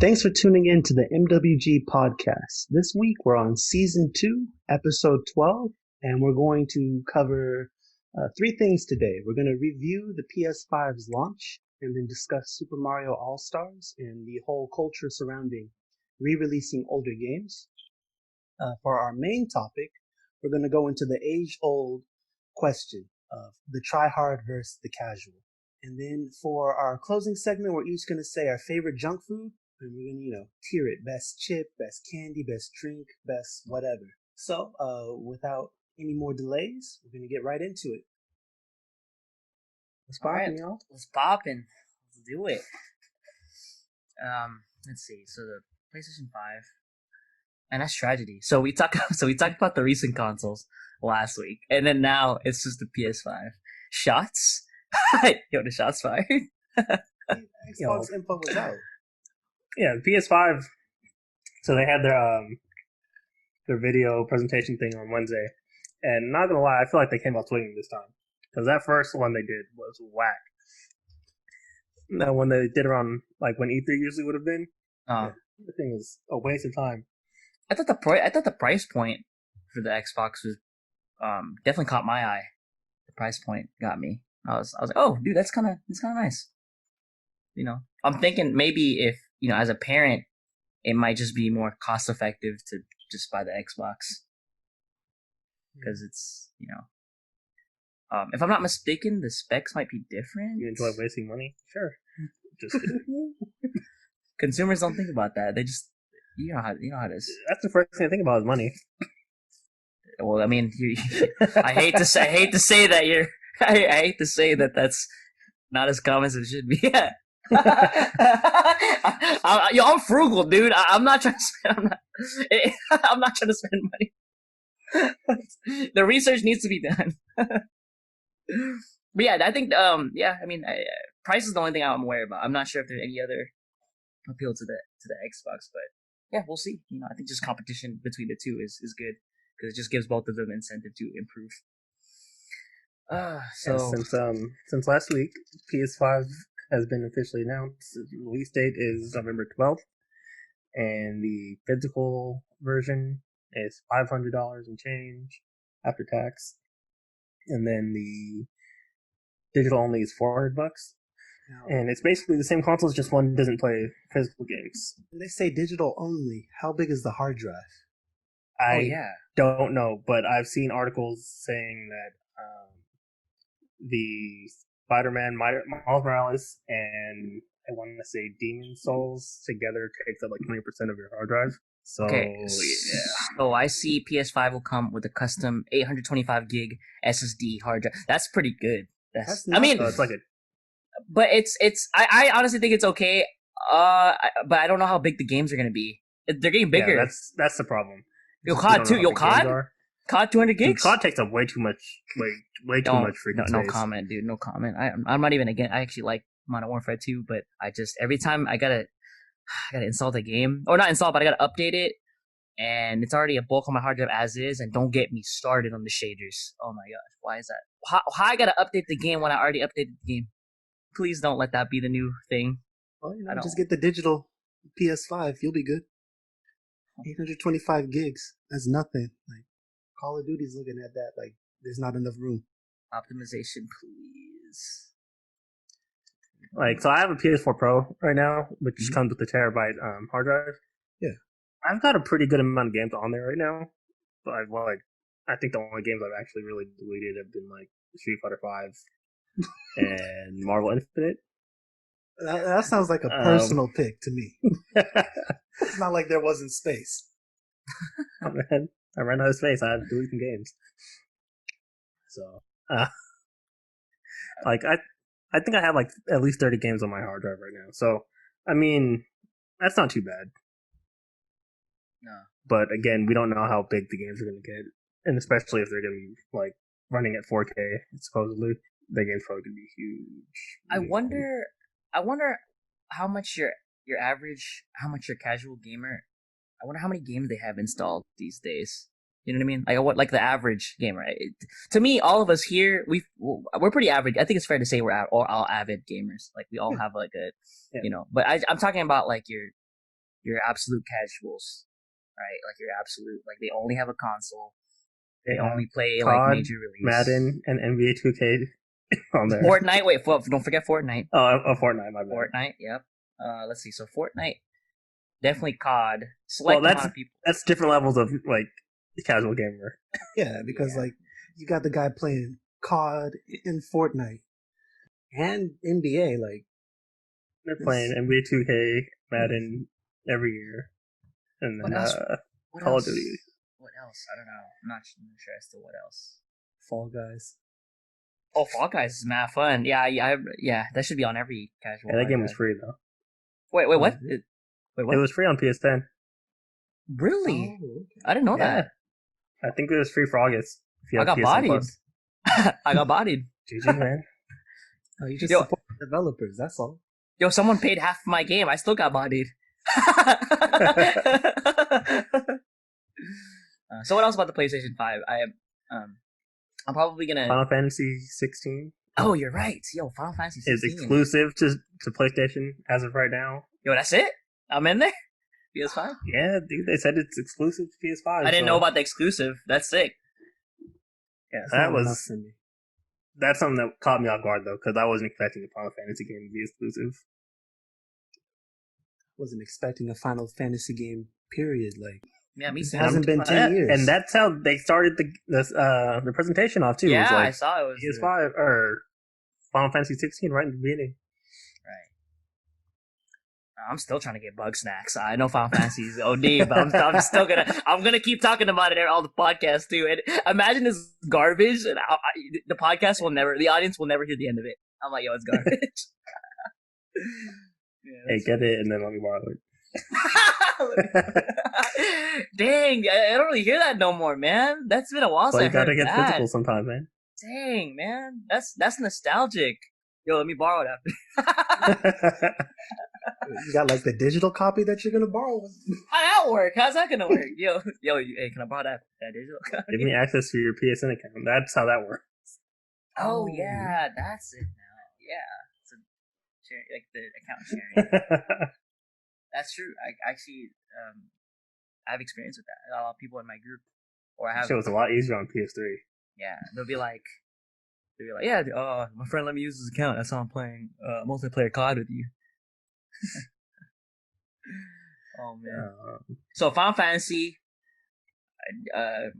Thanks for tuning in to the MWG Podcast. This week we're on Season 2, Episode 12, and we're going to cover three things today. We're going to review the PS5's launch and then discuss Super Mario All-Stars and the whole culture surrounding re-releasing older games. For our main topic, we're going to go into the age-old question of the Tryhard versus the casual. And then for our closing segment, we're each going to say our favorite junk food. And we're going to, tier it. Best chip, best candy, best drink, best whatever. So, without any more delays, we're going to get right into it. What's poppin', y'all? What's poppin'? Let's do it. Let's see. So the PlayStation 5, and that's tragedy. So we talked about the recent consoles last week, and then now it's just the PS5. Shots? Yo, the shots fired. Xbox info was out. Yeah, the PS5. So they had their video presentation thing on Wednesday, and not gonna lie, I feel like they came out swinging this time because that first one they did was whack. That one they did around like when E3 usually would have been. The thing was a waste of time. I thought the price point for the Xbox was definitely caught my eye. The price point got me. I was like, oh, dude, that's kind of nice. You know, I'm thinking maybe if, you know, as a parent, it might just be more cost effective to just buy the Xbox because it's, you know, if I'm not mistaken, the specs might be different. You enjoy wasting money? Sure. Just consumers don't think about that. They just, you know how it is. That's the first thing I think about is money. Well, I mean, I hate to say that you're. I hate to say that that's not as common as it should be. Yeah. I'm frugal, dude. I'm not trying to spend. I'm not trying to spend money. The research needs to be done. But yeah, I think. Yeah, I mean, price is the only thing I'm aware about. I'm not sure if there's any other appeal to the Xbox, but yeah, we'll see. You know, I think just competition between the two is good because it just gives both of them incentive to improve. Since last week, PS5 has been officially announced. The release date is November 12th, and the physical version is $500 and change after tax, and then the digital only is $400. And it's basically the same console, just one doesn't play physical games. They say digital only. How big is the hard drive? I don't know, but I've seen articles saying that the Spider-Man Miles Morales and I want to say Demon Souls together takes up like 20% of your hard drive. So yeah. So I see PS5 will come with a custom 825 gig SSD hard drive. That's pretty good. I mean, so it's like a. But it's I honestly think it's okay. But I don't know how big the games are gonna be. They're getting bigger. Yeah, that's the problem. COD 200 gigs? Dude, COD takes up way too much freaking space. No comment, dude. No comment. I'm not even again. I actually like Modern Warfare 2, but I just every time I gotta install the game, or not install, but I gotta update it, and it's already a bulk on my hard drive as is. And don't get me started on the shaders. Oh my gosh, why is that? How I gotta update the game when I already updated the game? Please don't let that be the new thing. Well, you know, just get the digital PS5. You'll be good. 825 gigs. That's nothing. Like Call of Duty's looking at that like there's not enough room. Optimization, please. Like, so I have a PS4 Pro right now, which comes with a terabyte hard drive. Yeah, I've got a pretty good amount of games on there right now, but I think the only games I've actually really deleted have been like Street Fighter 5 and Marvel Infinite. That sounds like a personal pick to me. It's not like there wasn't space. Oh, man. I ran out of space. I had to delete some games. So, I think I have like at least 30 games on my hard drive right now. So, I mean, that's not too bad. No. But again, we don't know how big the games are going to get, and especially if they're going to be like running at 4K. Supposedly, the game's probably going to be huge. I wonder how much your casual gamer. I wonder how many games they have installed these days. You know what I mean? Like like the average gamer. To me, all of us here, we're pretty average. I think it's fair to say we're all avid gamers. Like we all have like a, you know. But I'm talking about like your your absolute casuals, right? Like your absolute, like they only have a console. They only play COD, like major release. Madden, and NBA 2K on there. Fortnite. Wait, don't forget Fortnite. Oh, Fortnite. My bad. Fortnite. Yep. Let's see. So Fortnite, definitely COD. Amount of people. That's different levels of like the casual gamer. Yeah, because like you got the guy playing COD and Fortnite and NBA. Like they're playing NBA 2K, Madden every year, and then Call of Duty. What else? I don't know. I'm not sure as to what else. Fall Guys. Oh, Fall Guys is mad fun. Yeah. That should be on every casual. Yeah, that game was free though. Wait, what? Wait, what? It was free on PS10. Really? Oh, okay. I didn't know that. I think it was free for August. I got bodied. I got bodied. GG, man. Oh, you just support developers. That's all. Yo, someone paid half of my game. I still got bodied. So what else about the PlayStation 5? I'm probably gonna Final Fantasy 16. Oh, you're right. Yo, Final Fantasy 16 is exclusive to PlayStation as of right now. Yo, that's it? I'm in there? PS5? Yeah, dude, they said it's exclusive to PS5. I didn't know about the exclusive. That's sick. Yeah, that's something that caught me off guard though, because I wasn't expecting a Final Fantasy game to be exclusive. Wasn't expecting a Final Fantasy game. Period. Like, yeah, me too. It hasn't been 10 years, and that's how they started the presentation off too. Yeah, it was like, I saw it was PS5 or Final Fantasy 16 right in the beginning. Right. I'm still trying to get bug snacks. I know Final Fantasy is OD, but I'm still gonna keep talking about it all the podcasts too. And imagine this garbage, and the podcast the audience will never hear the end of it. I'm like, yo, it's garbage. Hey, get it, and then let me borrow it. Dang, I don't really hear that no more, man. That's been a while since I heard that. You gotta get physical sometime, man. Dang, man, that's nostalgic. Yo, let me borrow that. You got like the digital copy that you're gonna borrow. How'd that work? How's that gonna work? Yo, hey, can I borrow that digital copy? Give me access to your PSN account. That's how that works. Oh yeah, that's it now. Yeah, so like the account sharing. That's true. I actually I have experience with that. A lot of people in my group, or I have. So it's a lot easier on PS3. Yeah, they'll be like, yeah, my friend let me use his account. That's how I'm playing multiplayer COD with you. Oh man. So Final Fantasy, there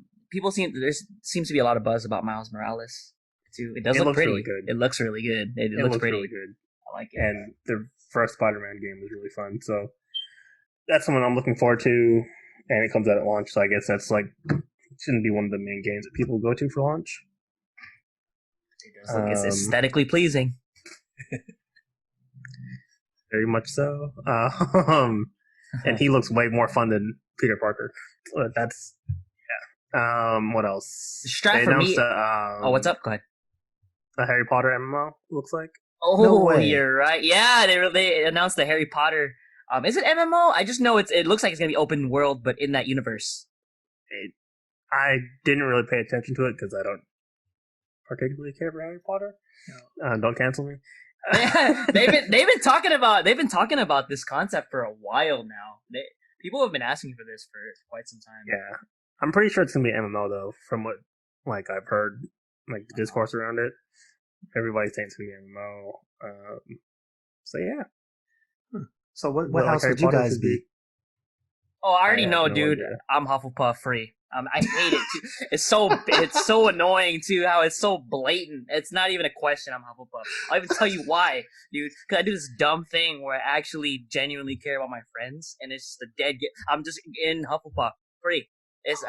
seems to be a lot of buzz about Miles Morales too. It look pretty. Really good. It looks really good. It looks pretty. Really good. I like it. And the first Spider-Man game was really fun. So that's something I'm looking forward to. And it comes out at launch, so I guess that's like shouldn't be one of the main games that people go to for launch. It does look it's aesthetically pleasing. Very much so. And he looks way more fun than Peter Parker. That's what else? Strat for me. What's up? Go ahead. A Harry Potter MMO looks like. Oh, no you're right. Yeah, they announced the Harry Potter. Is it MMO? I just know it looks like it's gonna be open world, but in that universe. I didn't really pay attention to it because I don't particularly care for Harry Potter. No. Don't cancel me. they've been talking about this concept for a while now. People have been asking for this for quite some time. Yeah, I'm pretty sure it's gonna be MMO though. From what I've heard, the discourse around it, everybody's saying it's gonna be MMO. So yeah. So what house would you guys be? Oh, I already know, dude. Idea. I'm Hufflepuff free. I hate it too. It's so annoying too. How it's so blatant. It's not even a question. I'm Hufflepuff. I'll even tell you why, dude. Because I do this dumb thing where I actually genuinely care about my friends, and it's just a dead. I'm just in Hufflepuff free. It's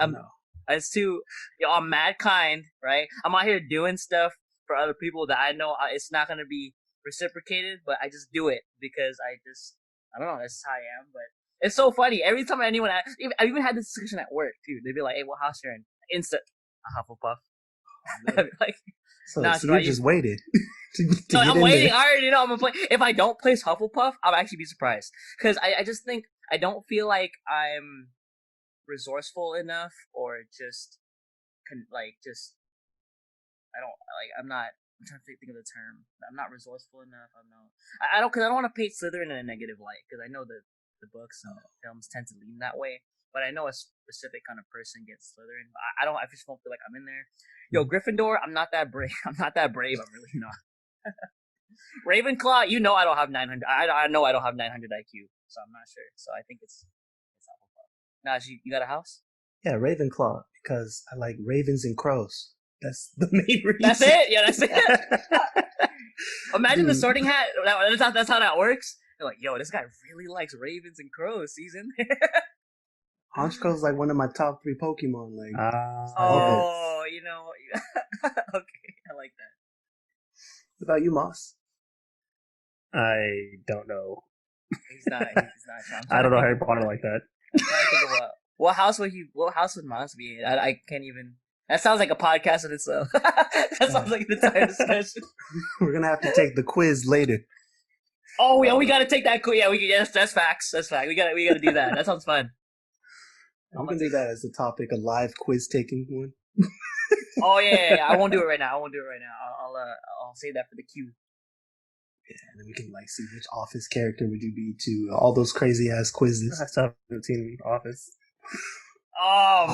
too. I'm mad kind, right? I'm out here doing stuff for other people that I know it's not gonna be reciprocated, but I just do it because I don't know. That's how I am, but. It's so funny. Every time anyone I even had this discussion at work too. They'd be like, "Hey, what house you're in?" Instant, a Hufflepuff. So you just waited. No, I'm waiting. I already know I'm gonna play. If I don't place Hufflepuff, I'll actually be surprised because I just think I don't feel like I'm resourceful enough, or just I'm not. I'm trying to think of the term. I'm not resourceful enough. I don't want to paint Slytherin in a negative light because I know that. the books and the films tend to lean that way. But I know a specific kind of person gets Slytherin. But I don't. I just don't feel like I'm in there. Yo, Gryffindor, I'm not that brave. I'm not that brave. I'm really not. Ravenclaw, I don't have 900. I know I don't have 900 IQ, so I'm not sure. So I think it's Hufflepuff. Nah, you got a house? Yeah, Ravenclaw, because I like ravens and crows. That's the main reason. That's it. Yeah, that's it. Imagine the Sorting Hat. That's how that works. They're like, yo, this guy really likes ravens and crows. He's in there. Honchko's like one of my top 3 Pokemon. Like, okay, I like that. What about you, Moss? I don't know. He's not. I don't know Harry Potter like that. I'm trying to think of what house would Moss be in? I can't even. That sounds like a podcast in itself. That sounds like an entire discussion. We're gonna have to take the quiz later. Oh yeah, we gotta take that quiz. Yeah, yes, that's facts. That's fact. We gotta do that. That sounds fun. I'm gonna do that as a topic, a live quiz taking one. Oh yeah. I won't do it right now. I'll save that for the queue. Yeah, and then we can like see which Office character would you be to all those crazy ass quizzes. I still haven't seen Office. Oh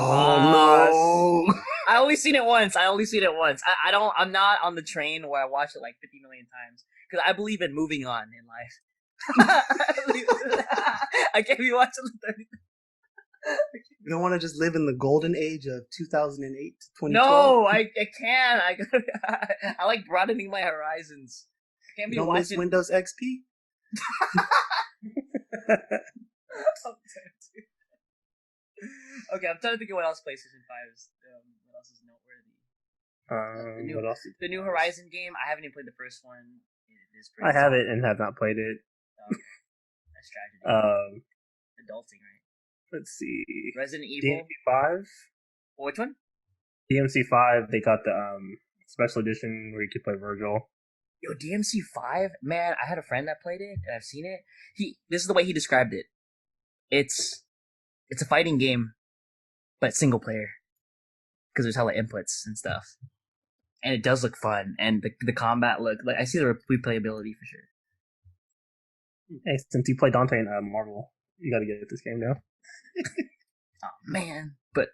no! I only seen it once. I'm not on the train where I watch it like 50 million times because I believe in moving on in life. I can't be watching the 30. You don't want to just live in the golden age of 2008 to 2012? No, I can't. I like broadening my horizons. I can't be watching. Miss Windows XP? Okay, I'm trying to think of what else PlayStation 5 is. What else is noteworthy? What else? The new Horizon game. I haven't even played the first one. It is I have it and have not played it. Okay. That's tragedy. Adulting, right? Let's see. Resident Evil. DMC5. Which one? DMC5. They got the special edition where you could play Virgil. Yo, DMC5, man, I had a friend that played it, and I've seen it. This is the way he described it. It's a fighting game, but single player, because there's hella inputs and stuff, and it does look fun, and the combat look like I see the replayability for sure. Hey, since you play Dante in Marvel, you got to get this game now. Oh man! But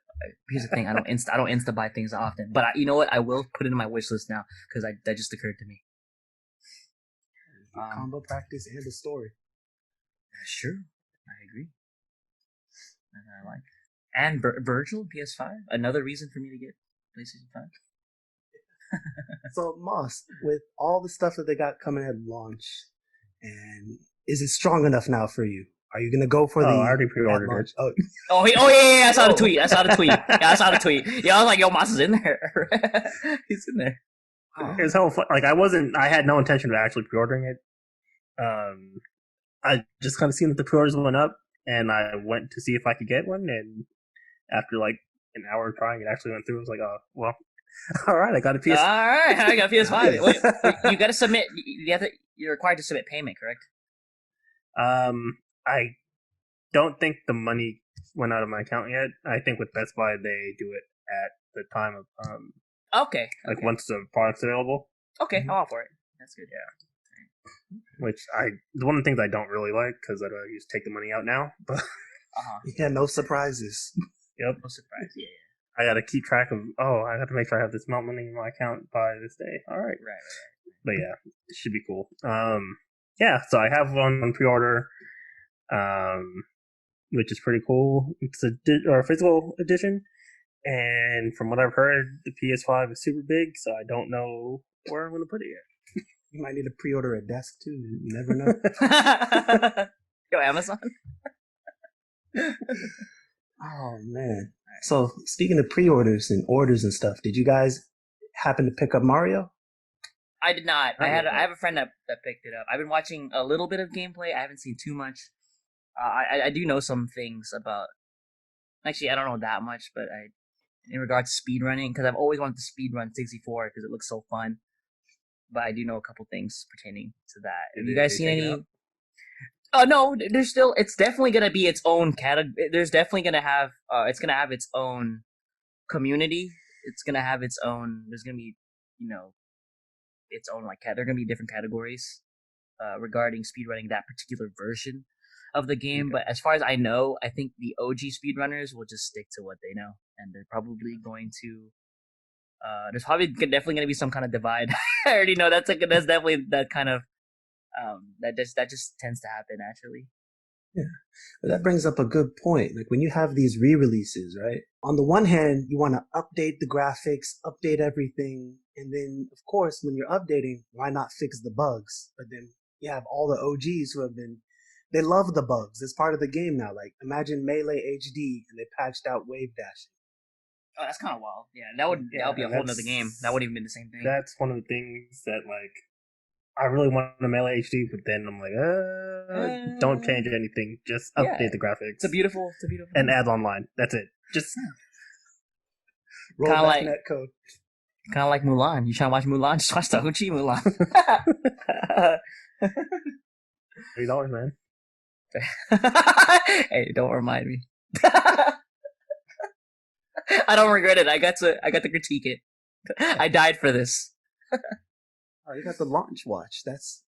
here's the thing: I don't insta buy things often. But you know what? I will put it in my wish list now because that just occurred to me. Combo practice and the story. Sure, I agree. I like. And Virgil PS5, another reason for me to get PlayStation 5. So Moss, with all the stuff that they got coming at launch, and is it strong enough now for you? Are you gonna go for the? I already pre-ordered it. Oh yeah! I saw the tweet. Yeah, I saw the tweet. Yeah, I was like, yo, Moss is in there. He's in there. It was hella fun. Like I had no intention of actually pre-ordering it. I just kind of seen that the pre-orders went up, and I went to see if I could get one, and after like an hour of trying, it actually went through. I was like, oh, well, all right, I got a PS5. All right, I got a PS5. Wait, you got to submit. You're required to submit payment, correct? I don't think the money went out of my account yet. I think with Best Buy, they do it at the time of Okay. Like once the product's available. Okay, I'm all for it. That's good. Yeah. Which one of the things I don't really like because I don't just take the money out now. But yeah, no surprises. Yep. No surprise. Yeah. I got to keep track of. I have to make sure I have this amount of money in my account by this day. All right. Right. But yeah, it should be cool. Yeah. So I have one on pre-order. Which is pretty cool. It's a physical edition, and from what I've heard, the PS5 is super big, so I don't know where I'm going to put it yet. You might need to pre-order a desk too. You never know. Yo, Amazon. Oh man! So speaking of pre-orders and orders and stuff, did you guys happen to pick up Mario? I did not. I have a friend that picked it up. I've been watching a little bit of gameplay. I haven't seen too much. I do know some things about. Actually, I don't know that much, but in regards to speedrunning, because I've always wanted to speedrun 64 because it looks so fun. But I do know a couple things pertaining to that. Have you guys seen any? Oh no, there's still. It's definitely gonna be its own category. There's definitely gonna have. It's gonna have its own community. It's gonna have its own. There's gonna be, its own like. There are gonna be different categories regarding speedrunning that particular version. of the game, but as far as I know, I think the OG speedrunners will just stick to what they know, and they're probably going to. There's probably definitely going to be some kind of divide. I already know that's definitely that kind of that just tends to happen naturally. Yeah, but that brings up a good point. Like when you have these re-releases, right? On the one hand, you want to update the graphics, update everything, and then of course, when you're updating, why not fix the bugs? But then you have all the OGs who they love the bugs. It's part of the game now. Like imagine Melee HD and they patched out wave dashing. Oh, that's kind of wild. Yeah, that would be a whole nother game. That wouldn't even be the same thing. That's one of the things that like I really want a Melee HD, but then I'm like, don't change anything. Just update the graphics. It's a beautiful. And add online. That's it. Just roll back net code. Kind of like Mulan. You trying to watch Mulan? Just watch the OG Mulan. $3, man. Hey, don't remind me. I don't regret it. I got to critique it. I died for this. Oh, you got the launch watch. That's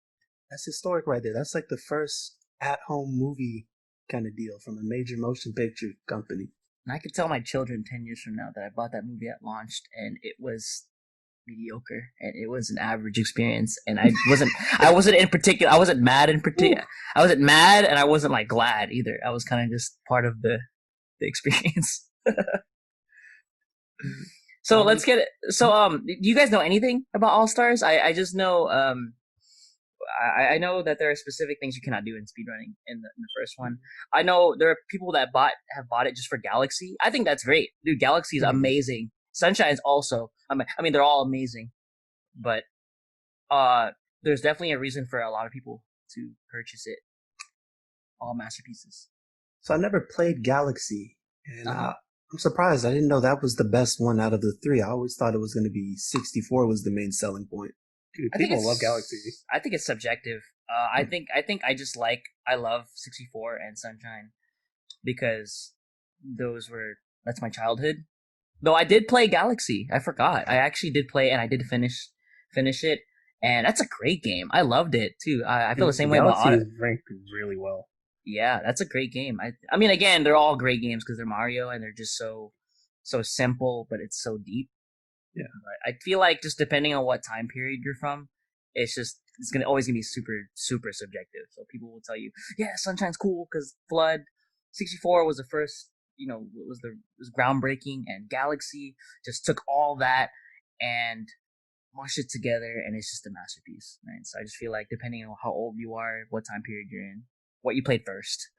historic right there. That's like the first at-home movie kind of deal from a major motion picture company. And I could tell my children 10 years from now that I bought that movie at launch and it was mediocre and it was an average experience. And I wasn't in particular. I wasn't mad in particular. I wasn't mad and I wasn't like glad either. I was kind of just part of the experience. So let's get it. So do you guys know anything about All Stars? I just know I know that there are specific things you cannot do in speedrunning in the first one. I know there are people that have bought it just for Galaxy. I think that's great. Dude, Galaxy is amazing. Sunshine's also I mean they're all amazing. But there's definitely a reason for a lot of people to purchase it. All masterpieces. So I never played Galaxy and I'm surprised. I didn't know that was the best one out of the three. I always thought it was going to be 64 was the main selling point. Dude, people love Galaxy. I think it's subjective. I think I love 64 and Sunshine because that's my childhood. Though I did play Galaxy. I forgot. I actually did play and I did finish it. And that's a great game. I loved it too. I feel the same way about Galaxy is ranked really well. Yeah, that's a great game. I mean, again, they're all great games because they're Mario and they're just so simple, but it's so deep. Yeah, but I feel like just depending on what time period you're from, it's always gonna be super super subjective. So people will tell you, yeah, Sunshine's cool because Flood 64 was the first, was groundbreaking, and Galaxy just took all that and mushed it together, and it's just a masterpiece, right? So I just feel like depending on how old you are, what time period you're in, what you played first.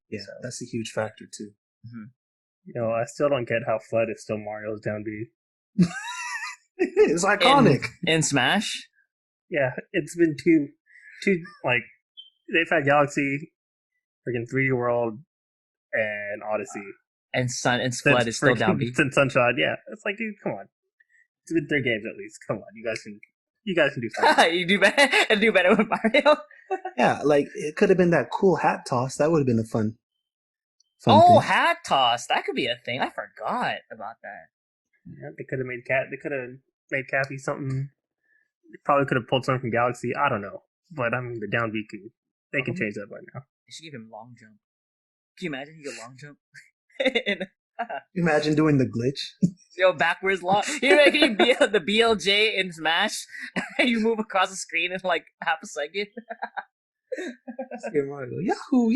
Yeah, so that's a huge factor too. Mm-hmm. I still don't get how Flood is still Mario's down B. It's iconic. In Smash? Yeah, it's been two like they've had Galaxy, freaking 3D World, and Odyssey. And Flood is still down B. Since Sunshine, yeah. It's like, dude, come on. It's been 3 games at least. Come on, you guys can do something. You do better with Mario. Yeah, like it could have been that cool hat toss. That would have been a fun thing. Hat toss. That could be a thing. I forgot about that. Yeah, they could have made Cappy something. They probably could have pulled something from Galaxy. I don't know. But I mean, the down B they can change that by now. They should give him long jump. Can you imagine he get long jump? Imagine doing the glitch. Backwards long. You making the BLJ in Smash? You move across the screen in like half a second. Yahoo!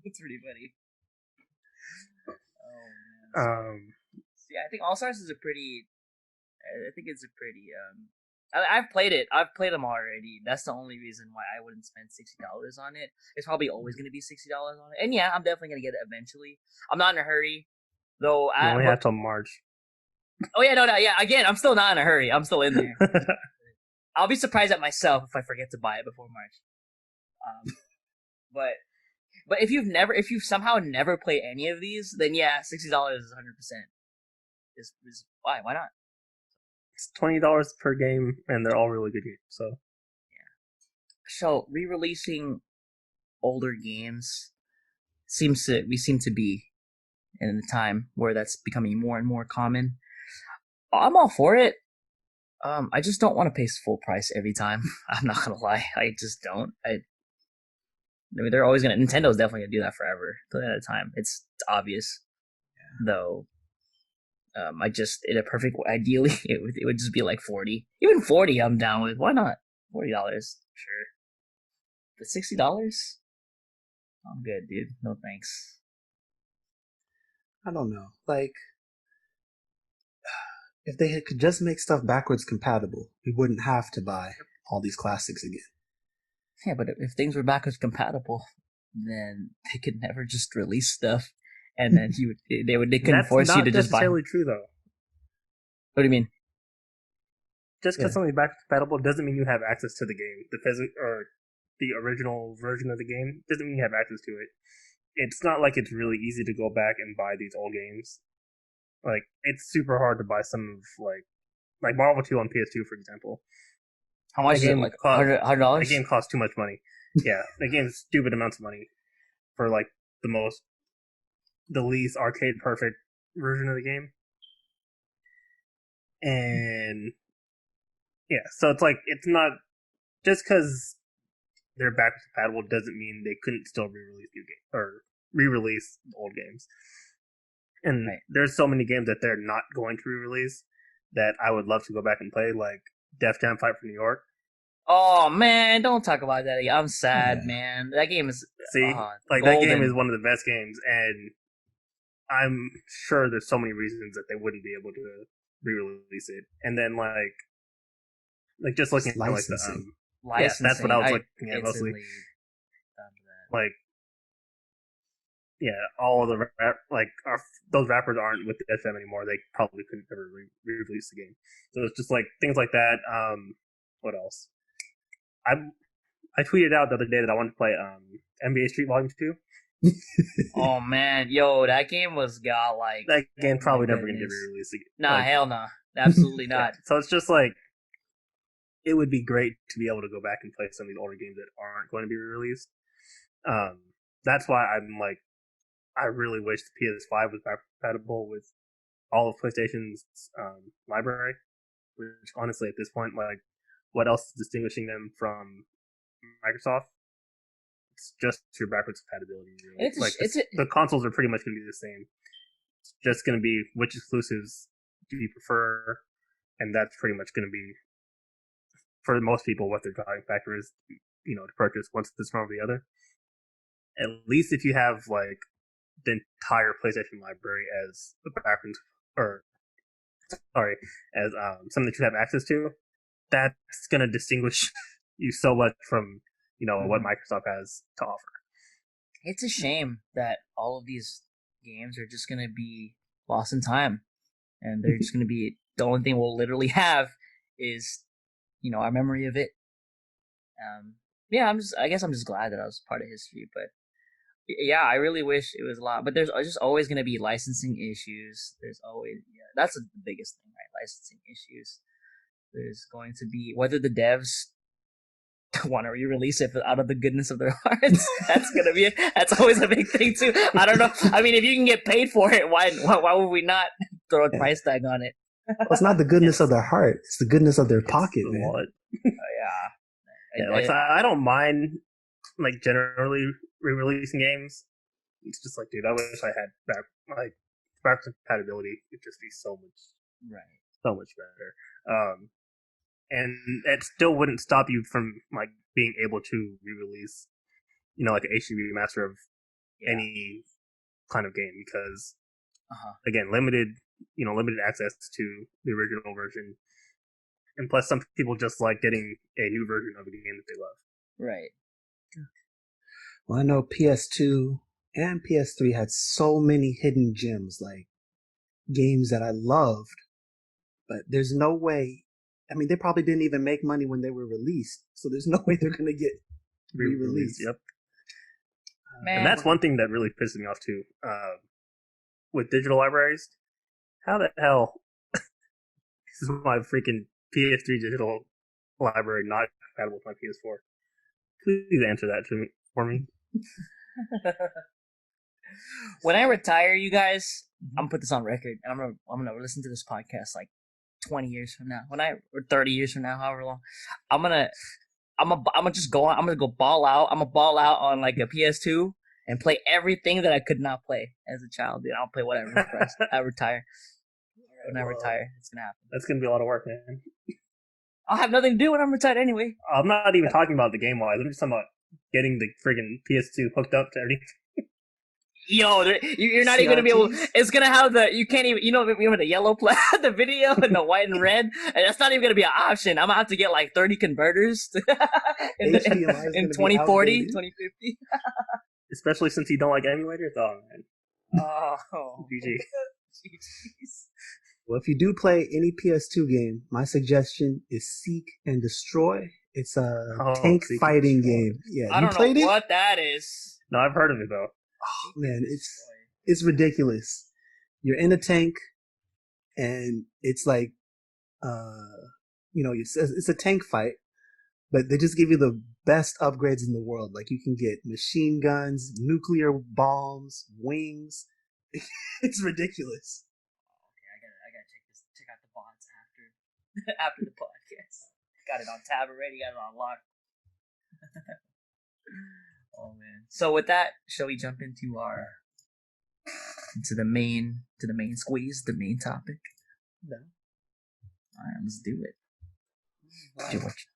It's pretty funny. Yeah, I think All Stars is a pretty. I think it's a pretty. I've played it. I've played them already. That's the only reason why I wouldn't spend $60 on it. It's probably always going to be $60 on it. And yeah, I'm definitely going to get it eventually. I'm not in a hurry, though. You only have till March. Oh yeah, no, yeah. Again, I'm still not in a hurry. I'm still in there. I'll be surprised at myself if I forget to buy it before March. But if you've somehow never played any of these, then yeah, $60 is 100%. Is why not? It's $20 per game, and they're all really good games. So, yeah. So re-releasing older games we seem to be in a time where that's becoming more and more common. I'm all for it. I just don't want to pay full price every time. I'm not gonna lie, I just don't. I mean, they're always gonna. Nintendo's definitely gonna do that forever. Till the end of time, it's obvious. Though, I just in a perfect ideally it would just be like 40. Even 40, I'm down with. Why not? $40, sure. But $60, I'm good, dude. No thanks. I don't know. Like, if they could just make stuff backwards compatible, we wouldn't have to buy all these classics again. Yeah, but if things were backwards compatible, then they could never just release stuff, and then they couldn't force you to just buy. That's not necessarily true, though. What do you mean? Just because something's backwards compatible doesn't mean you have access to the game. Or the original version of the game doesn't mean you have access to it. It's not like it's really easy to go back and buy these old games. Like, it's super hard to buy some of like Marvel 2 on PS2, for example. How much is it? Like $100? The game costs too much money. Yeah, the game's stupid amounts of money for like the least arcade perfect version of the game. And yeah, so it's like, it's not just because they're backwards compatible doesn't mean they couldn't still re-release new games or re-release old games. And there's so many games that they're not going to re-release that I would love to go back and play, like Def Jam Fight for New York. Oh man, don't talk about that again. I'm sad, man. That game is that game is one of the best games, and I'm sure there's so many reasons that they wouldn't be able to re-release it. And then like just looking at like the licensing. That's what I was looking at mostly. Like, yeah, all of the those rappers aren't with the FM anymore. They probably couldn't ever re-release the game. So it's just like things like that. What else? I tweeted out the other day that I wanted to play NBA Street Volume 2. Oh man, yo, that game was godlike. That game probably never going to get re-released again. Nah, hell nah. Absolutely not. So it's just like, it would be great to be able to go back and play some of these older games that aren't going to be released. That's why I'm like, I really wish the PS5 was compatible with all of PlayStation's library. Which honestly, at this point, like, what else is distinguishing them from Microsoft? It's just your backwards compatibility. Really. The consoles are pretty much going to be the same. It's just going to be which exclusives do you prefer, and that's pretty much going to be, for most people, what their driving factor is, to purchase once this one or the other. At least if you have like the entire PlayStation library as a backwards, as something that you have access to, that's going to distinguish you so much from what Microsoft has to offer. It's a shame that all of these games are just going to be lost in time, and they're just going to be the only thing we'll literally have is our memory of it. I guess I'm just glad that I was part of history, but yeah, I really wish it was a lot, but there's just always going to be licensing issues. There's always, that's the biggest thing, right? Licensing issues. There's going to be, whether the devs want to re-release it out of the goodness of their hearts. That's always a big thing too. I don't know. I mean, if you can get paid for it, why would we not throw a price tag on it? Well, it's not the goodness of their heart; it's the goodness of their pocket, man. I don't mind generally re-releasing games. It's just like, dude, I wish I had back compatibility. It'd just be so much better. And it still wouldn't stop you from being able to re-release, like an HD remaster of any kind of game, because again, limited access to the original version, and plus some people just like getting a new version of a game that they love. Right. Well, I know PS2 and PS3 had so many hidden gems, like games that I loved, but there's no way. I mean, they probably didn't even make money when they were released, so there's no way they're going to get re-released. Yep. And that's one thing that really pisses me off too. With digital libraries, how the hell is my freaking PS3 digital library not compatible with my PS4? Please answer that for me. When I retire, you guys, I'm gonna put this on record, and I'm gonna listen to this podcast 20 years from now, or 30 years from now, however long, I'm gonna I'm gonna just go on. I'm gonna go ball out. I'm gonna ball out on like a PS2 and play everything that I could not play as a child. Dude, I'll play whatever. I retire. When I retire, it's gonna happen. That's gonna be a lot of work, man. I'll have nothing to do when I'm retired anyway. I'm not even talking about the game wise. I'm just talking about getting the friggin' PS2 hooked up to everything. Yo, you're not even gonna be able. It's gonna have the. You can't even. You know the yellow the video and the white and red. And that's not even gonna be an option. I'm gonna have to get like 30 converters in 2040, 2050. Especially since you don't like emulators. Oh man. Oh. GG. Well, if you do play any PS2 game, my suggestion is Seek and Destroy. It's a tank fighting game. Yeah, I don't know what that is. No, I've heard of it though. Oh man, it's ridiculous. You're in a tank, and it's like, it's a tank fight, but they just give you the best upgrades in the world. Like you can get machine guns, nuclear bombs, wings. It's ridiculous. Okay, I gotta check out the bots after the podcast. Got it on tab already. Got it on lock. Oh man. So with that, shall we jump into the main squeeze, the main topic? No. All right, let's do it. George,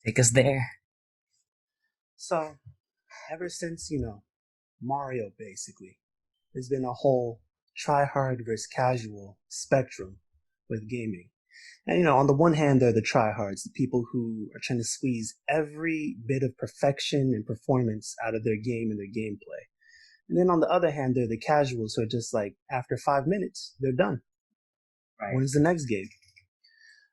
take us there. So, ever since Mario, basically, there's been a whole tryhard versus casual spectrum with gaming. And, on the one hand, there are the tryhards, the people who are trying to squeeze every bit of perfection and performance out of their game and their gameplay. And then on the other hand, there are the casuals who are just like, after 5 minutes, they're done. Right. When's the next game?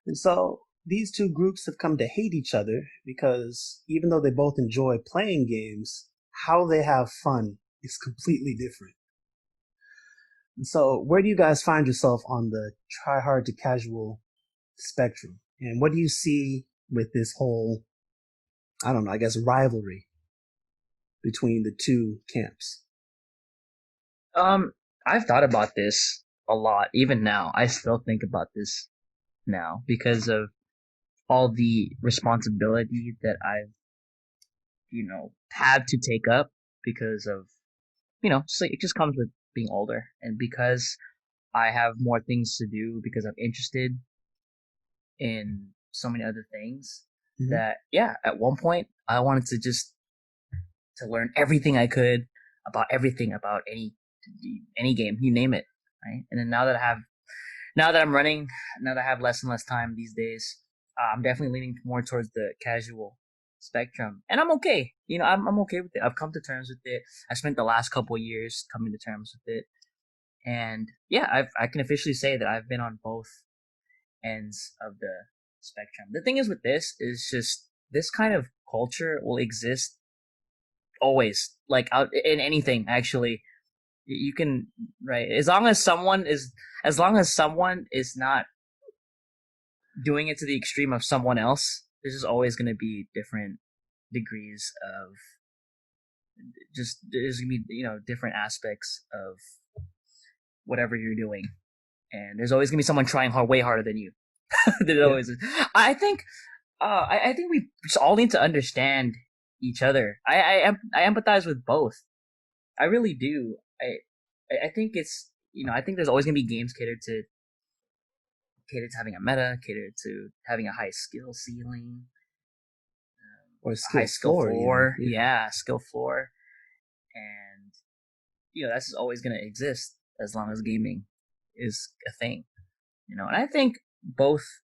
And so these two groups have come to hate each other because even though they both enjoy playing games, how they have fun is completely different. And so where do you guys find yourself on the tryhard to casual spectrum? And what do you see with this whole, I don't know, I guess rivalry between the two camps? I've thought about this a lot. Even now, I still think about this now because of all the responsibility that I've, had to take up because of, it just comes with being older, and because I have more things to do because I'm interested in so many other things that, at one point I wanted to learn everything I could about everything, about any game, you name it, right? And then now that I have less and less time these days, I'm definitely leaning more towards the casual spectrum, and I'm okay. I'm okay with it. I've come to terms with it. I spent the last couple of years coming to terms with it, and I can officially say that I've been on both ends of the spectrum. The thing is with this is just this kind of culture will exist always, like out in anything actually. You can, right, as long as someone is not doing it to the extreme of someone else, there's just always going to be different degrees of there's going to be different aspects of whatever you're doing, and there's always going to be someone trying way harder than you. There always is. I think we just all need to understand each other. I empathize with both. I really do. I think it's I think there's always gonna be games catered to having a meta, catered to having a high skill ceiling, or high skill floor. Skill floor, and that's just always gonna exist as long as gaming is a thing. And I think both.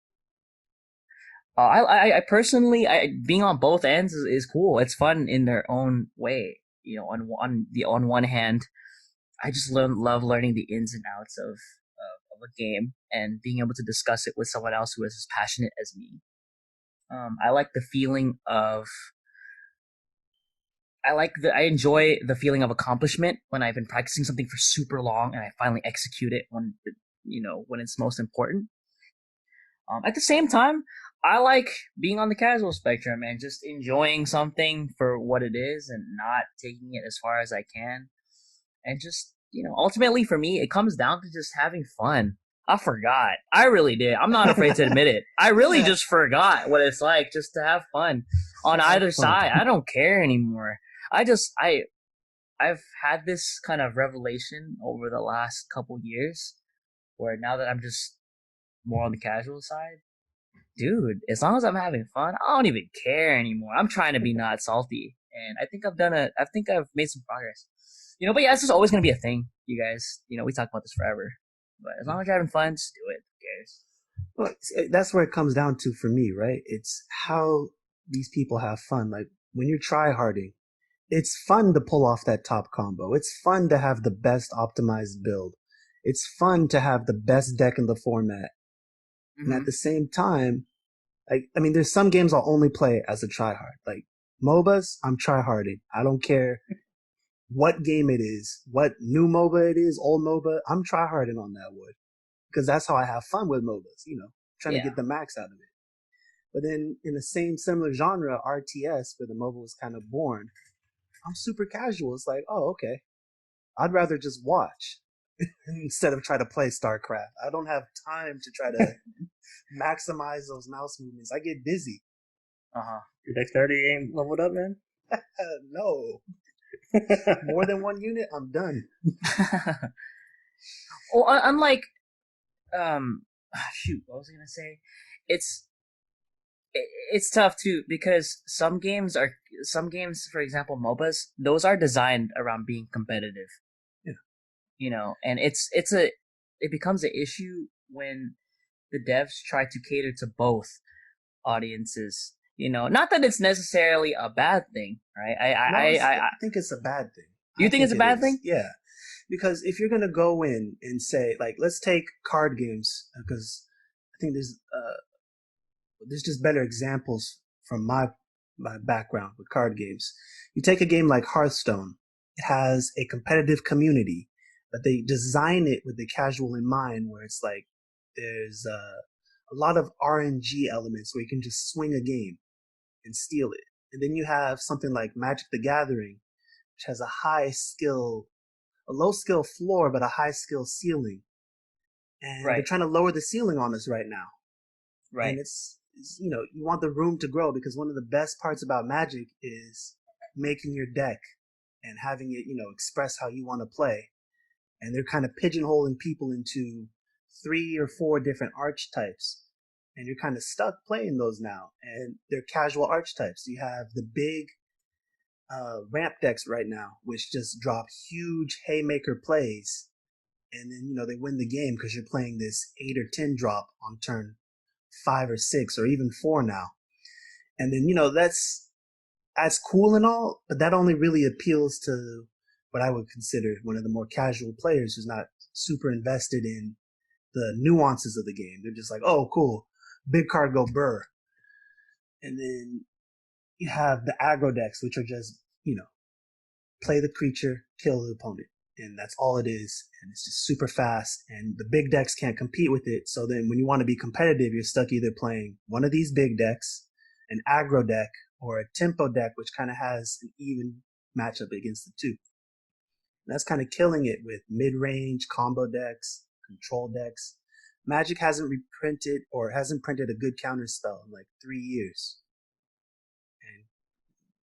I personally, being on both ends is cool. It's fun in their own way. On one hand, I just love learning the ins and outs of a game and being able to discuss it with someone else who is as passionate as me. I like the feeling of. I enjoy the feeling of accomplishment when I've been practicing something for super long and I finally execute it when it's most important. At the same time, I like being on the casual spectrum and just enjoying something for what it is and not taking it as far as I can. And just, ultimately for me, it comes down to just having fun. I forgot. I really did. I'm not afraid to admit it. I really just forgot what it's like just to have fun on either side. I don't care anymore. I've had this kind of revelation over the last couple years where now that I'm just more on the casual side, dude, as long as I'm having fun, I don't even care anymore. I'm trying to be not salty. And I think I've made some progress. But yeah, it's just always going to be a thing, you guys. We talk about this forever. But as long as you're having fun, just do it. Who cares? Well, that's where it comes down to for me, right? It's how these people have fun. Like when you're tryharding, it's fun to pull off that top combo. It's fun to have the best optimized build. It's fun to have the best deck in the format. And at the same time, there's some games I'll only play as a tryhard. Like MOBAs, I'm tryharding. I don't care what game it is, what new MOBA it is, old MOBA. I'm tryharding on that wood because that's how I have fun with MOBAs. Trying to get the max out of it. But then in the same similar genre, RTS, where the MOBA was kind of born, I'm super casual. It's like, oh, okay. I'd rather just watch instead of try to play StarCraft. I don't have time to try to maximize those mouse movements. I get dizzy. Your dexterity ain't leveled up, man? No. More than one unit, I'm done. Well, unlike, what was I gonna say? It's tough too because some games, for example, MOBAs, those are designed around being competitive. Yeah. And it becomes an issue when the devs try to cater to both audiences. Not that it's necessarily a bad thing, right? I think it's a bad thing. You think it's a bad thing? Yeah. Because if you're going to go in and say, like, let's take card games, because I think there's just better examples from my background with card games. You take a game like Hearthstone. It has a competitive community, but they design it with the casual in mind, where it's like there's a lot of RNG elements where you can just swing a game and steal it. And then you have something like Magic the Gathering, which has a low skill floor, but a high skill ceiling. And they're trying to lower the ceiling on us right now. Right. And it's you want the room to grow, because one of the best parts about Magic is making your deck and having it, express how you want to play. And they're kind of pigeonholing people into 3 or 4 different archetypes. And you're kind of stuck playing those now. And they're casual archetypes. You have the big ramp decks right now, which just drop huge haymaker plays. And then, they win the game because you're playing this 8 or 10 drop on turn 5 or 6 or even 4 now. And then, that's cool and all, but that only really appeals to what I would consider one of the more casual players who's not super invested in the nuances of the game. They're just like, oh, cool. Big card go burr. And then you have the aggro decks, which are just, play the creature, kill the opponent. And that's all it is. And it's just super fast. And the big decks can't compete with it. So then when you want to be competitive, you're stuck either playing one of these big decks, an aggro deck, or a tempo deck, which kind of has an even matchup against the two. And that's kind of killing it with mid-range combo decks, control decks. Magic hasn't printed a good counter spell in like 3 years. And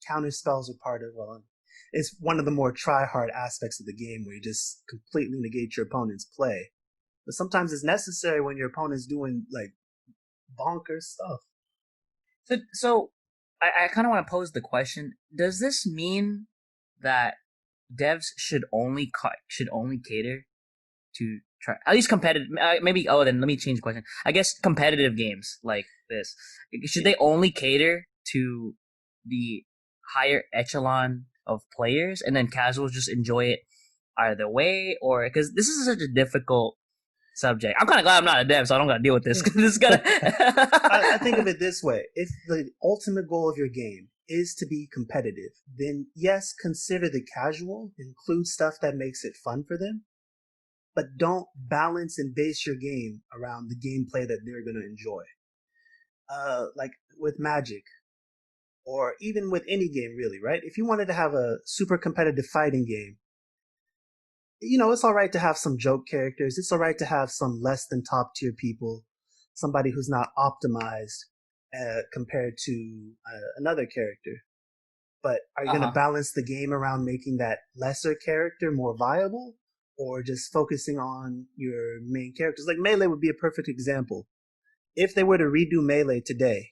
counter spells are part of, it's one of the more try-hard aspects of the game, where you just completely negate your opponent's play. But sometimes it's necessary when your opponent's doing like bonkers stuff. So I kind of want to pose the question: does this mean that devs should only cater to try at least competitive? Maybe. Oh, then let me change the question. I guess competitive games like this, should they only cater to the higher echelon of players, and then casuals just enjoy it either way? Or because this is such a difficult subject, I'm kind of glad I'm not a dev, so I don't got to deal with this. Because this is gonna. I think of it this way: if the ultimate goal of your game is to be competitive, then yes, consider the casual, include stuff that makes it fun for them, but don't balance and base your game around the gameplay that they're going to enjoy. Like with Magic, or even with any game really, right? If you wanted to have a super competitive fighting game, it's all right to have some joke characters. It's all right to have some less than top tier people, somebody who's not optimized compared to another character. But are you going to balance the game around making that lesser character more viable, or just focusing on your main characters? Like Melee would be a perfect example. If they were to redo Melee today,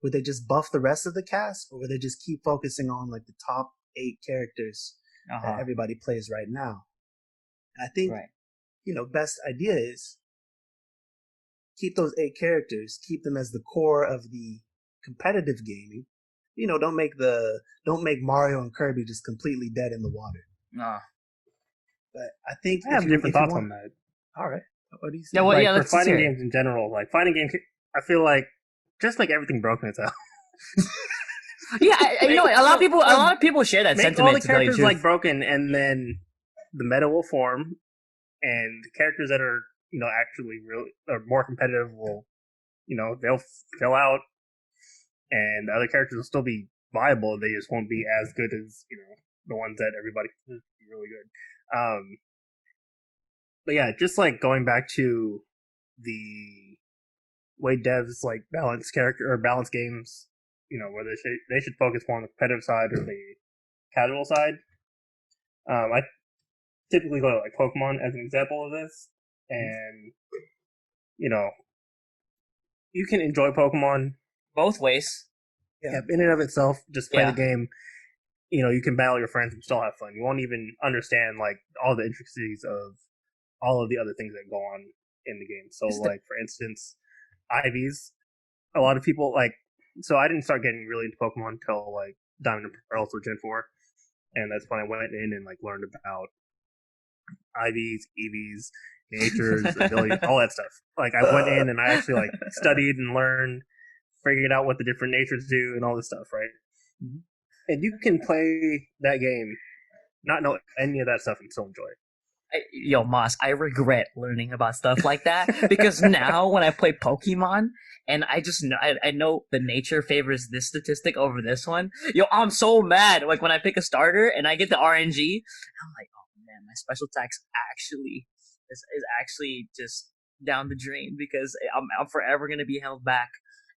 would they just buff the rest of the cast, or would they just keep focusing on like the top 8 characters that everybody plays right now? And I think, best idea is keep those 8 characters, keep them as the core of the competitive gaming. Don't make Mario and Kirby just completely dead in the water. No. But I think I have different thoughts on that. All right. What do you say? Yeah, well, for fighting games in general, like fighting games, I feel like just like everything broken itself. Yeah, a lot of people share that sentiment. All the characters like broken, and then the meta will form, and the characters that are actually really or more competitive will, they'll fill out, and the other characters will still be viable. They just won't be as good as the ones that everybody considers to be really good. But yeah, just like going back to the way devs like balance character or balance games, where they should focus more on the competitive side or the casual side. I typically go to like Pokemon as an example of this, and you can enjoy Pokemon both ways. Yeah, in and of itself, just play the game. You can battle your friends and still have fun. You won't even understand like all the intricacies of all of the other things that go on in the game. So, like for instance, IVs. A lot of people like. So I didn't start getting really into Pokemon until like Diamond and Pearl, so Gen 4, and that's when I went in and like learned about IVs, EVs, natures, abilities, all that stuff. Like I went in and I actually like studied and learned, figured out what the different natures do and all this stuff, right? Mm-hmm. And you can play that game, not know any of that stuff and still enjoy it. Moss, I regret learning about stuff like that because now when I play Pokemon and I just know, I know the nature favors this statistic over this one. I'm so mad. Like when I pick a starter and I get the RNG, I'm like, oh man, my special attack's actually is actually just down the drain because I'm forever gonna be held back.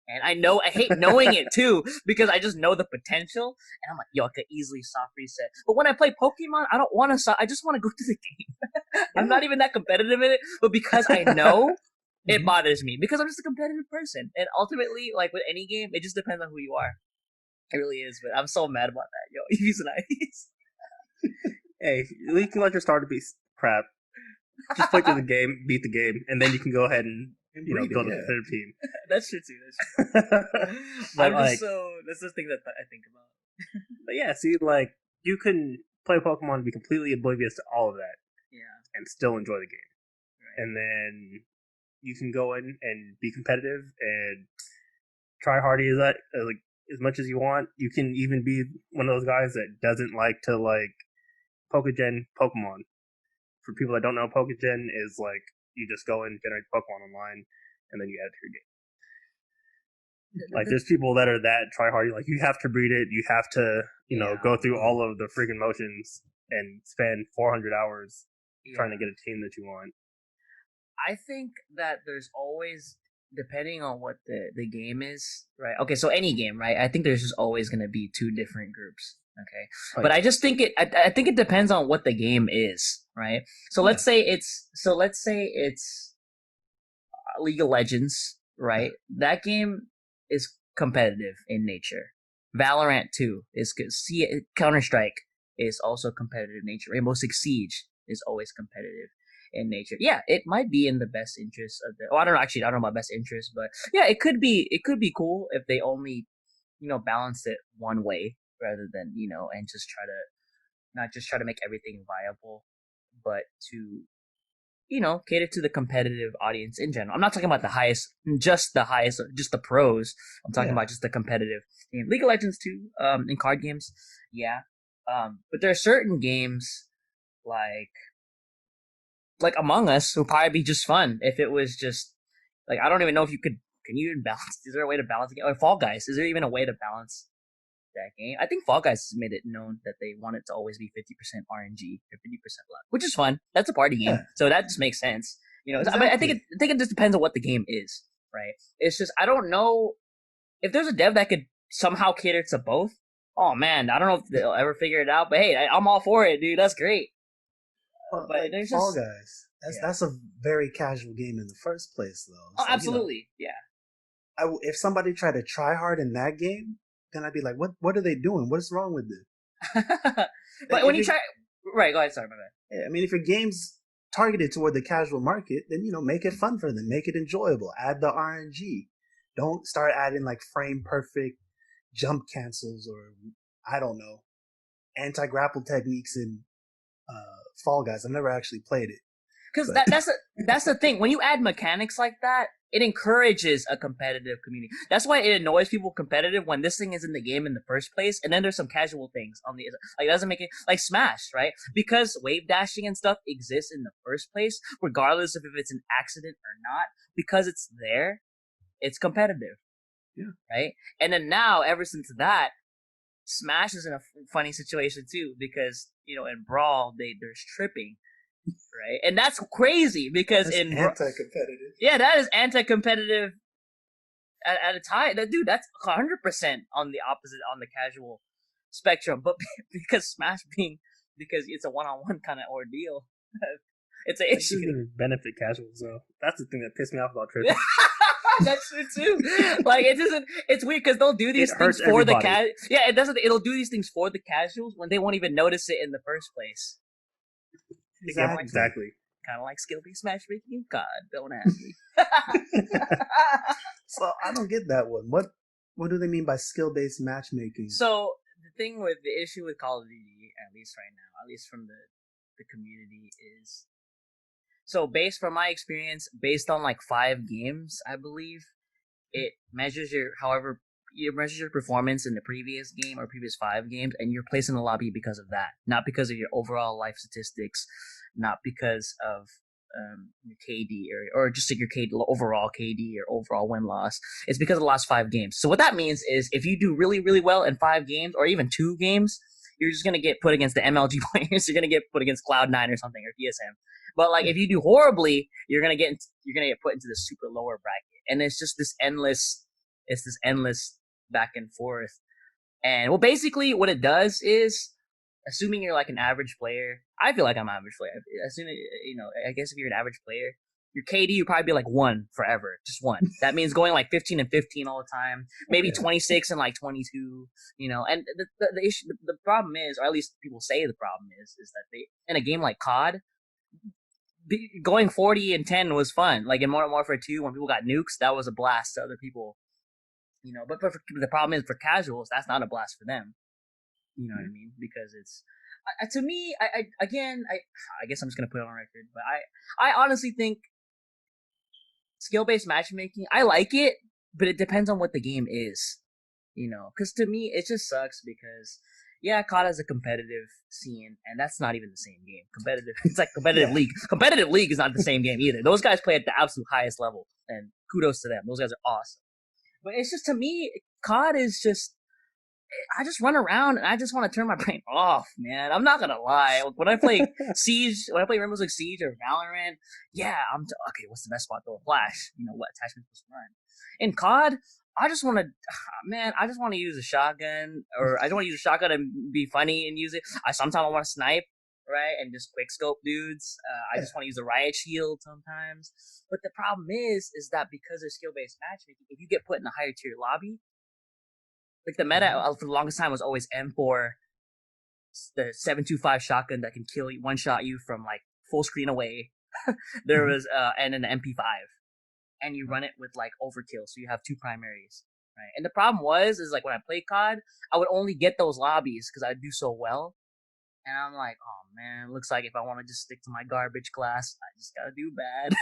And I hate knowing it too, because I just know the potential, and I'm like, I could easily soft reset. But when I play Pokemon, I don't want to, I just want to go to the game. I'm not even that competitive in it, but because I know, it bothers me, because I'm just a competitive person. And ultimately, like with any game, it just depends on who you are. It really is, but I'm so mad about that, Eevees and Ivies. Hey, you can let your starter be crap. Just play through the game, beat the game, and then you can go ahead and build a competitive team. That's true too. That's the thing that I think about. But yeah, see, like you can play Pokemon and be completely oblivious to all of that, and still enjoy the game. Right. And then you can go in and be competitive and try hardy as that, like as much as you want. You can even be one of those guys that doesn't like to like Pokegen Pokemon. For people that don't know, Pokegen is like you just go and generate Pokemon online, and then you add it to your game. Like there's people that are that try hard. Like you have to breed it. You have to, go through all of the freaking motions and spend 400 hours trying to get a team that you want. I think that there's always, depending on what the game is, right? Okay, so any game, right? I think there's just always going to be 2 different groups. Okay, but I just think I think it depends on what the game is, right? So let's say it's League of Legends, right? That game is competitive in nature. Valorant 2 is good. Counter-Strike is also competitive in nature. Rainbow Six Siege is always competitive in nature. Yeah, it might be in the best interest of the. I don't know about best interest, but yeah, it could be cool if they only balance it one way, rather than and just try to make everything viable, but to cater to the competitive audience in general. I'm not talking about just the pros. I'm talking about just the competitive. In League of Legends too, in card games, but there are certain games like Among Us would probably be just fun if it was just like, I don't even know if you could. Can you even balance? Is there a way to balance it? Or Fall Guys? Is there even a way to balance that game. I think Fall Guys made it known that they want it to always be 50% RNG or 50% luck, which is fun. That's a party game, so that just makes sense. Exactly. But I think it just depends on what the game is, right? It's just I don't know if there's a dev that could somehow cater to both. Oh man, I don't know if they'll ever figure it out, but hey, I'm all for it, dude. That's great. Well, but there's Fall Guys. That's a very casual game in the first place, though. So, absolutely, yeah. If somebody tried to try hard in that game, then I'd be like, what are they doing? What's wrong with this? But when you try, right? Go ahead. Sorry, my bad. Yeah, I mean, if your game's targeted toward the casual market, then make it fun for them, make it enjoyable. Add the RNG. Don't start adding like frame perfect jump cancels or I don't know anti-grapple techniques in Fall Guys. I've never actually played it. Because that's the thing. When you add mechanics like that, it encourages a competitive community. That's why it annoys people competitive when this thing is in the game in the first place, and then there's some casual things on the like. It doesn't make it like Smash, right? Because wave dashing and stuff exists in the first place, regardless of if it's an accident or not. Because it's there, it's competitive, right? And then now, ever since that, Smash is in a funny situation too, because in Brawl there's tripping. Right, and that's crazy because that's anti-competitive. Yeah, that is anti-competitive at a time. Dude, that's 100% on the opposite on the casual spectrum. But because because it's a one-on-one kind of ordeal, it's an issue. It doesn't even benefit casuals, though. That's the thing that pissed me off about tripping. That's true too. Like it doesn't. It's weird because they'll do these things for the Yeah, it doesn't. It'll do these things for the casuals when they won't even notice it in the first place. Exactly. Kind of like skill-based matchmaking in COD. Don't ask me. So I don't get that one. What do they mean by skill-based matchmaking? So the issue with Call of Duty, at least right now, at least from the community, is so from my experience, based on like 5 games, I believe, it measures your performance in the previous game or previous 5 games, and you're placed in the lobby because of that, not because of your overall life statistics, not because of your KD or just like your overall KD or overall win-loss. It's because of the last 5 games. So what that means is if you do really, really well in 5 games or even 2 games, you're just going to get put against the MLG players. You're going to get put against Cloud9 or something or TSM. But like if you do horribly, you're going to get put into the super lower bracket. And it's just this endless back and forth. And well, basically what it does is, assuming you're like an average player, I feel like I'm an average player. Assuming, I guess if you're an average player, your KD would probably be like 1 forever, just 1. That means going like 15 and 15 all the time, maybe 26 and like 22, and the issue, the problem is, or at least people say the problem is that they, in a game like COD, going 40 and 10 was fun. Like in Modern Warfare 2, when people got nukes, that was a blast to other people. But the problem is for casuals, that's not a blast for them. You know what I mean? Because it's to me, I guess I'm just gonna put it on record, but I honestly think skill-based matchmaking, I like it, but it depends on what the game is. Because to me, it just sucks because COD has a competitive scene, and that's not even the same game. It's like competitive league. Competitive league is not the same game either. Those guys play at the absolute highest level, and kudos to them. Those guys are awesome. But it's just, to me, COD is just, I just run around and I just want to turn my brain off, man. I'm not gonna lie. When I play Siege, Rainbow Six Siege or Valorant, okay, what's the best spot to flash? What attachment supposed to run? In COD, I just want to use a shotgun, or I don't want to use a shotgun and be funny and use it. Sometimes I want to snipe, right, and just quick scope dudes. I just want to use a riot shield sometimes. But the problem is that because of skill-based matchmaking, if you get put in a higher tier lobby, like the meta for the longest time was always M4, the 7.25 shotgun that can kill you, one-shot you from like full screen away. There was and an MP5, and you run it with like overkill, so you have 2 primaries, right? And the problem is like when I play COD, I would only get those lobbies because I do so well. And I'm like, oh man, looks like if I want to just stick to my garbage class, I just gotta do bad.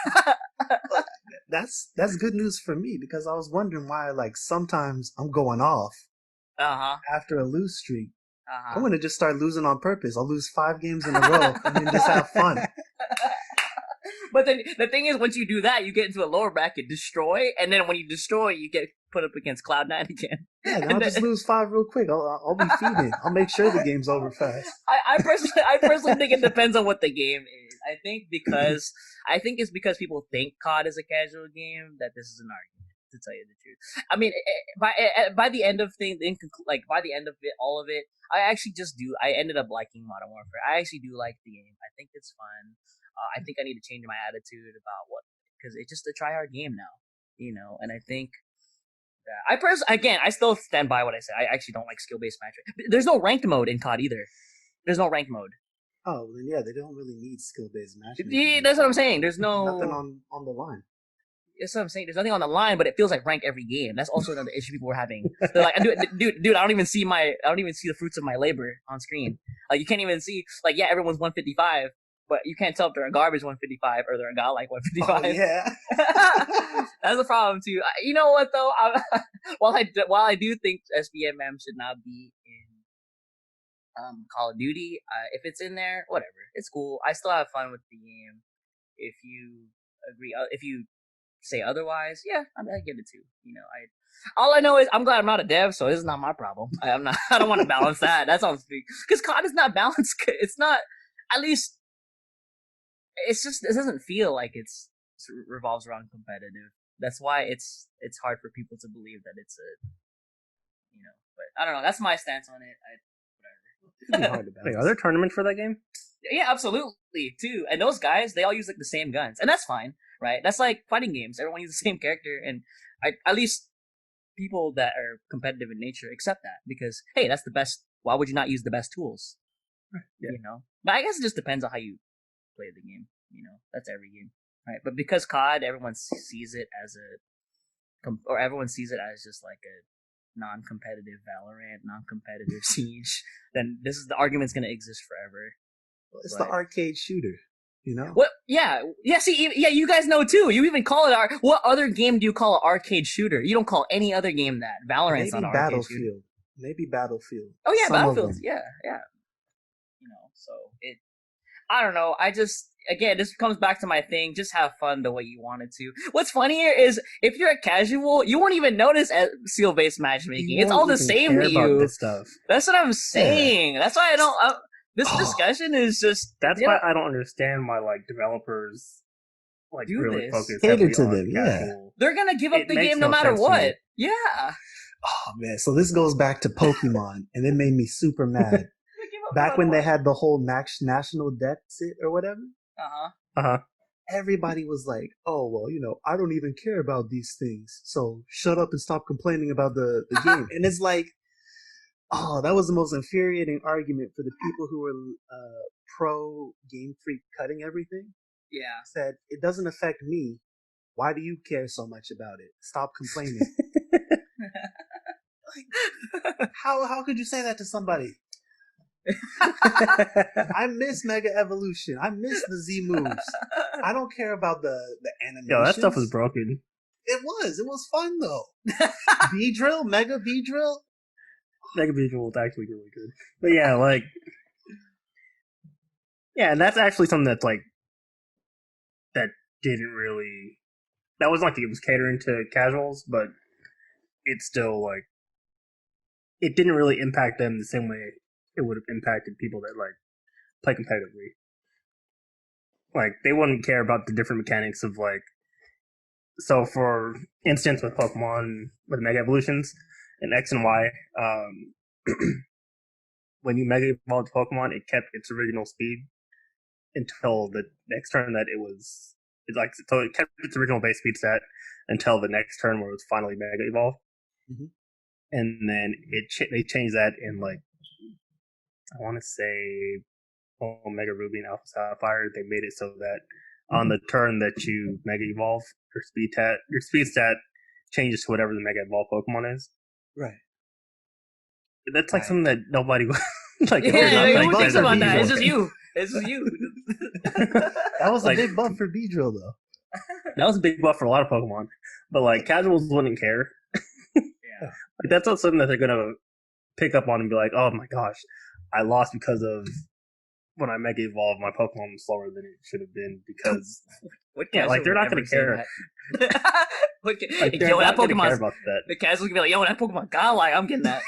That's good news for me, because I was wondering why like sometimes I'm going off after a lose streak. I'm gonna just start losing on purpose. I'll lose 5 games in a row and then just have fun. But then the thing is, once you do that, you get into a lower bracket, destroy, and then when you destroy, you get put up against Cloud9 again. Yeah, then I'll just lose 5 real quick. I'll be feeding. I'll make sure the game's over fast. I personally think it depends on what the game is. I think it's because people think COD is a casual game that this is an argument. To tell you the truth, I mean, by the end of things, by the end of it, all of it, I actually I ended up liking Modern Warfare. I actually do like the game. I think it's fun. I think I need to change my attitude about because it's just a tryhard game now, and I think I still stand by what I said. I actually don't like skill-based matchmaking. There's no ranked mode in COD either. There's no ranked mode. Oh, then yeah, they don't really need skill-based matchmaking. Yeah, that's what I'm saying. There's nothing on the line. That's what I'm saying. There's nothing on the line, but it feels like rank every game. That's also another issue people were having. They're like, dude, I don't even see the fruits of my labor on screen. Like, you can't even see, like, yeah, everyone's 155, but you can't tell if they're a garbage 155 or they're a godlike 155. Oh, yeah. That's a problem too. You know what though? While I do think SBMM should not be in Call of Duty, if it's in there, whatever, it's cool. I still have fun with the game. If you agree, if you say otherwise, yeah, I get it too. All I know is I'm glad I'm not a dev, so this is not my problem. I don't want to balance that. That sounds big because COD is not balanced. It's not. At least it's just it doesn't feel like it revolves around competitive. That's why it's hard for people to believe that it's a. But I don't know. That's my stance on it. Whatever. Hard to balance. Wait, are there tournaments for that game? Yeah, absolutely, too. And those guys, they all use like the same guns, and that's fine, right? That's like fighting games. Everyone uses the same character, and at least people that are competitive in nature accept that because hey, that's the best. Why would you not use the best tools? Yeah. But I guess it just depends on how you play the game. That's every game, right? But because COD, everyone sees it as everyone sees it as just like a non-competitive Valorant, non-competitive Siege. Then the argument's gonna exist forever. It's the arcade shooter, What? Yeah. See, you guys know too. You even call it what other game do you call an arcade shooter? You don't call any other game that. Valorant's not an arcade shooter. Maybe Battlefield. Oh yeah, Battlefield. Yeah. So I don't know. Again, this comes back to my thing. Just have fun the way you wanted to. What's funnier is if you're a casual, you won't even notice skill-based matchmaking. It's all the same to you. This stuff. That's what I'm saying. Yeah. That's why I don't. This discussion is just. That's why I don't understand why developers really focus cater to them. Casual. They're gonna give up the game no matter what. Yeah. Oh man, so this goes back to Pokemon, and it made me super mad. Back when they had the whole national deficit or whatever. Everybody was like, "Oh well, I don't even care about these things. So shut up and stop complaining about the game." And it's like. Oh, that was the most infuriating argument for the people who were pro Game Freak cutting everything. Yeah. Said, it doesn't affect me. Why do you care so much about it? Stop complaining. How could you say that to somebody? I miss Mega Evolution. I miss the Z moves. I don't care about the animations. Yo, that stuff was broken. It was fun though. B-Drill, Mega B-Drill. Mega Visual was actually really good. But yeah, and that's actually something that's that didn't really, that wasn't it was catering to casuals, but it's still it didn't really impact them the same way it would have impacted people that play competitively. They wouldn't care about the different mechanics of so for instance with Pokemon, with Mega Evolutions, and X and Y, when you Mega Evolved Pokemon, it kept its original speed until the next turn that so it kept its original base speed stat until the next turn where it was finally Mega Evolved. Mm-hmm. And then they changed that in I want to say Omega Ruby and Alpha Sapphire. They made it so that on the turn that you Mega Evolve, your speed stat changes to whatever the Mega Evolved Pokemon is. Right. That's something that nobody would who thinks about that? It's just you. That was a big buff for B-Drill though. That was a big buff for a lot of Pokemon, but casuals wouldn't care. Yeah. That's not something that they're gonna pick up on and be like, "Oh my gosh, I lost because of when I Mega Evolve, my Pokemon was slower than it should have been because they're not going to care. Yo, that Pokemon's about that. The casuals gonna be like, yo, that Pokemon godlike, I'm getting that.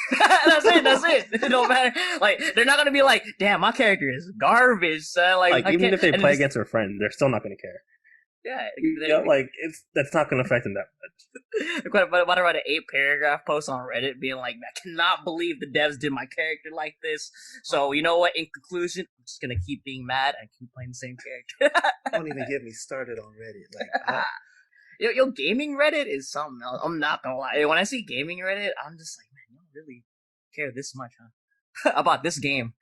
That's it. It don't matter. Like, they're not gonna be like, damn, my character is garbage. Like even if they play against their friend, they're still not gonna care. Yeah, that's not gonna affect them that much. But I write an 8-paragraph post on Reddit being like, I cannot believe the devs did my character like this. So you know what? In conclusion, I'm just gonna keep being mad and keep playing the same character. Don't even get me started on Reddit. Like, Yo, gaming Reddit is something else. I'm not gonna lie. When I see gaming Reddit, I'm just like, man, you don't really care this much, huh? About this game.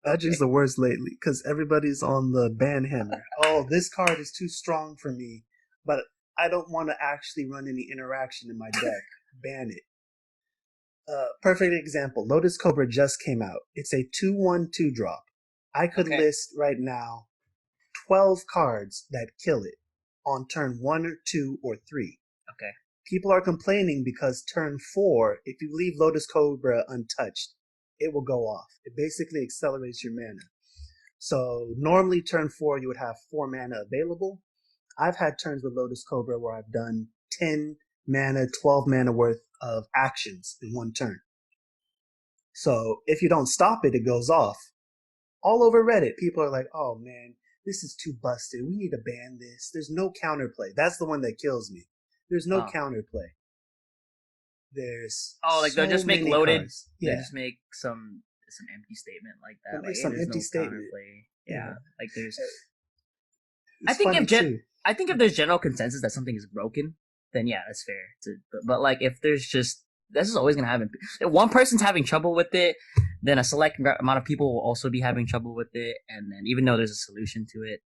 Budging's the worst lately because everybody's on the ban hammer. Oh, this card is too strong for me, but I don't want to actually run any interaction in my deck. Ban it. Perfect example. Lotus Cobra just came out. It's a 2/1 2-drop. I could list right now 12 cards that kill it on turn 1 or 2 or 3. Okay. People are complaining because turn 4, if you leave Lotus Cobra untouched, it will go off. It basically accelerates your mana. So normally turn 4 you would have 4 mana available. I've had turns with Lotus Cobra where I've done 10 mana, 12 mana worth of actions in one turn. So if you don't stop it, it goes off. All over Reddit, people are like, oh man, this is too busted. We need to ban this. There's no counterplay. That's the one that kills me. There's no counterplay. There's they'll just make loaded. Cards. They just make some empty statement like that. Like, some empty statement. Yeah, like there's. It's I think if there's general consensus that something is broken, then yeah, that's fair. But like if there's this is always gonna happen. If one person's having trouble with it, then a select amount of people will also be having trouble with it, and then even though there's a solution to it.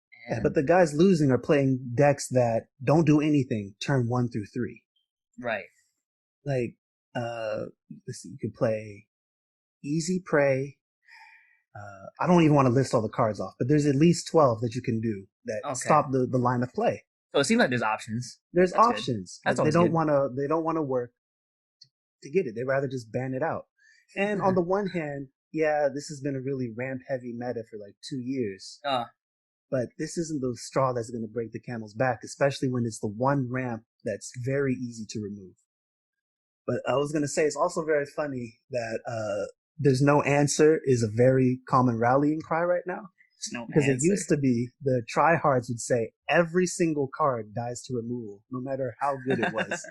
But the guys losing are playing decks that don't do anything turn 1 through 3. Right. Like, let's see, you could play Easy Prey. I don't even want to list all the cards off, but there's at least 12 that you can do that stop the line of play. So it seems like there's options. There's options. That's they don't want to work to get it. They rather just ban it out. And on the one hand, yeah, this has been a really ramp heavy meta for like 2 years. But this isn't the straw that's going to break the camel's back, especially when it's the one ramp that's very easy to remove. But I was going to say, it's also very funny that there's no answer is a very common rallying cry right now. Because it used to be the Tryhards would say every single card dies to removal, no matter how good it was.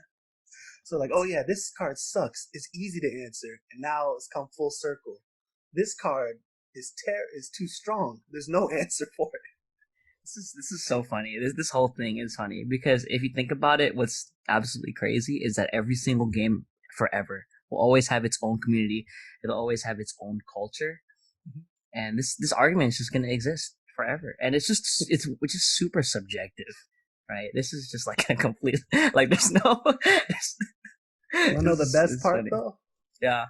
So like, oh yeah, this card sucks. It's easy to answer. And now it's come full circle. This card is too strong. There's no answer for it. This is so funny. This whole thing is funny because if you think about it, what's absolutely crazy is that every single game forever will always have its own community. It'll always have its own culture, and this argument is just going to exist forever. And it's just super subjective, right? This is just like a complete like there's no. I know the best part funny. Though. Yeah.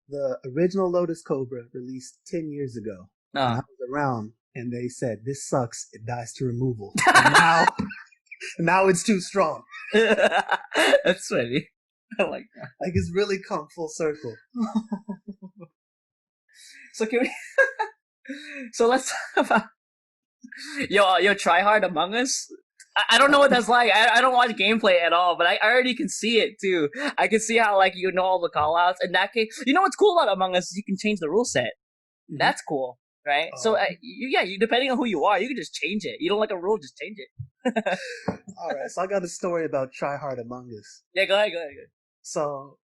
The original Lotus Cobra released 10 years ago. And I was around. And they said, this sucks, it dies to removal. And now it's too strong. That's funny. I like that. Like, it's really come full circle. So can we... So let's talk about... Yo, Tryhard Among Us? I don't know what that's like. I don't watch gameplay at all, but I already can see it, too. I can see how, like, you know all the callouts. In that case, you know what's cool about Among Us is you can change the rule set. Mm-hmm. That's cool. Right? So, you depending on who you are, you can just change it. You don't like a rule, just change it. Alright, so I got a story about Tryhard Among Us. Yeah, go ahead. So,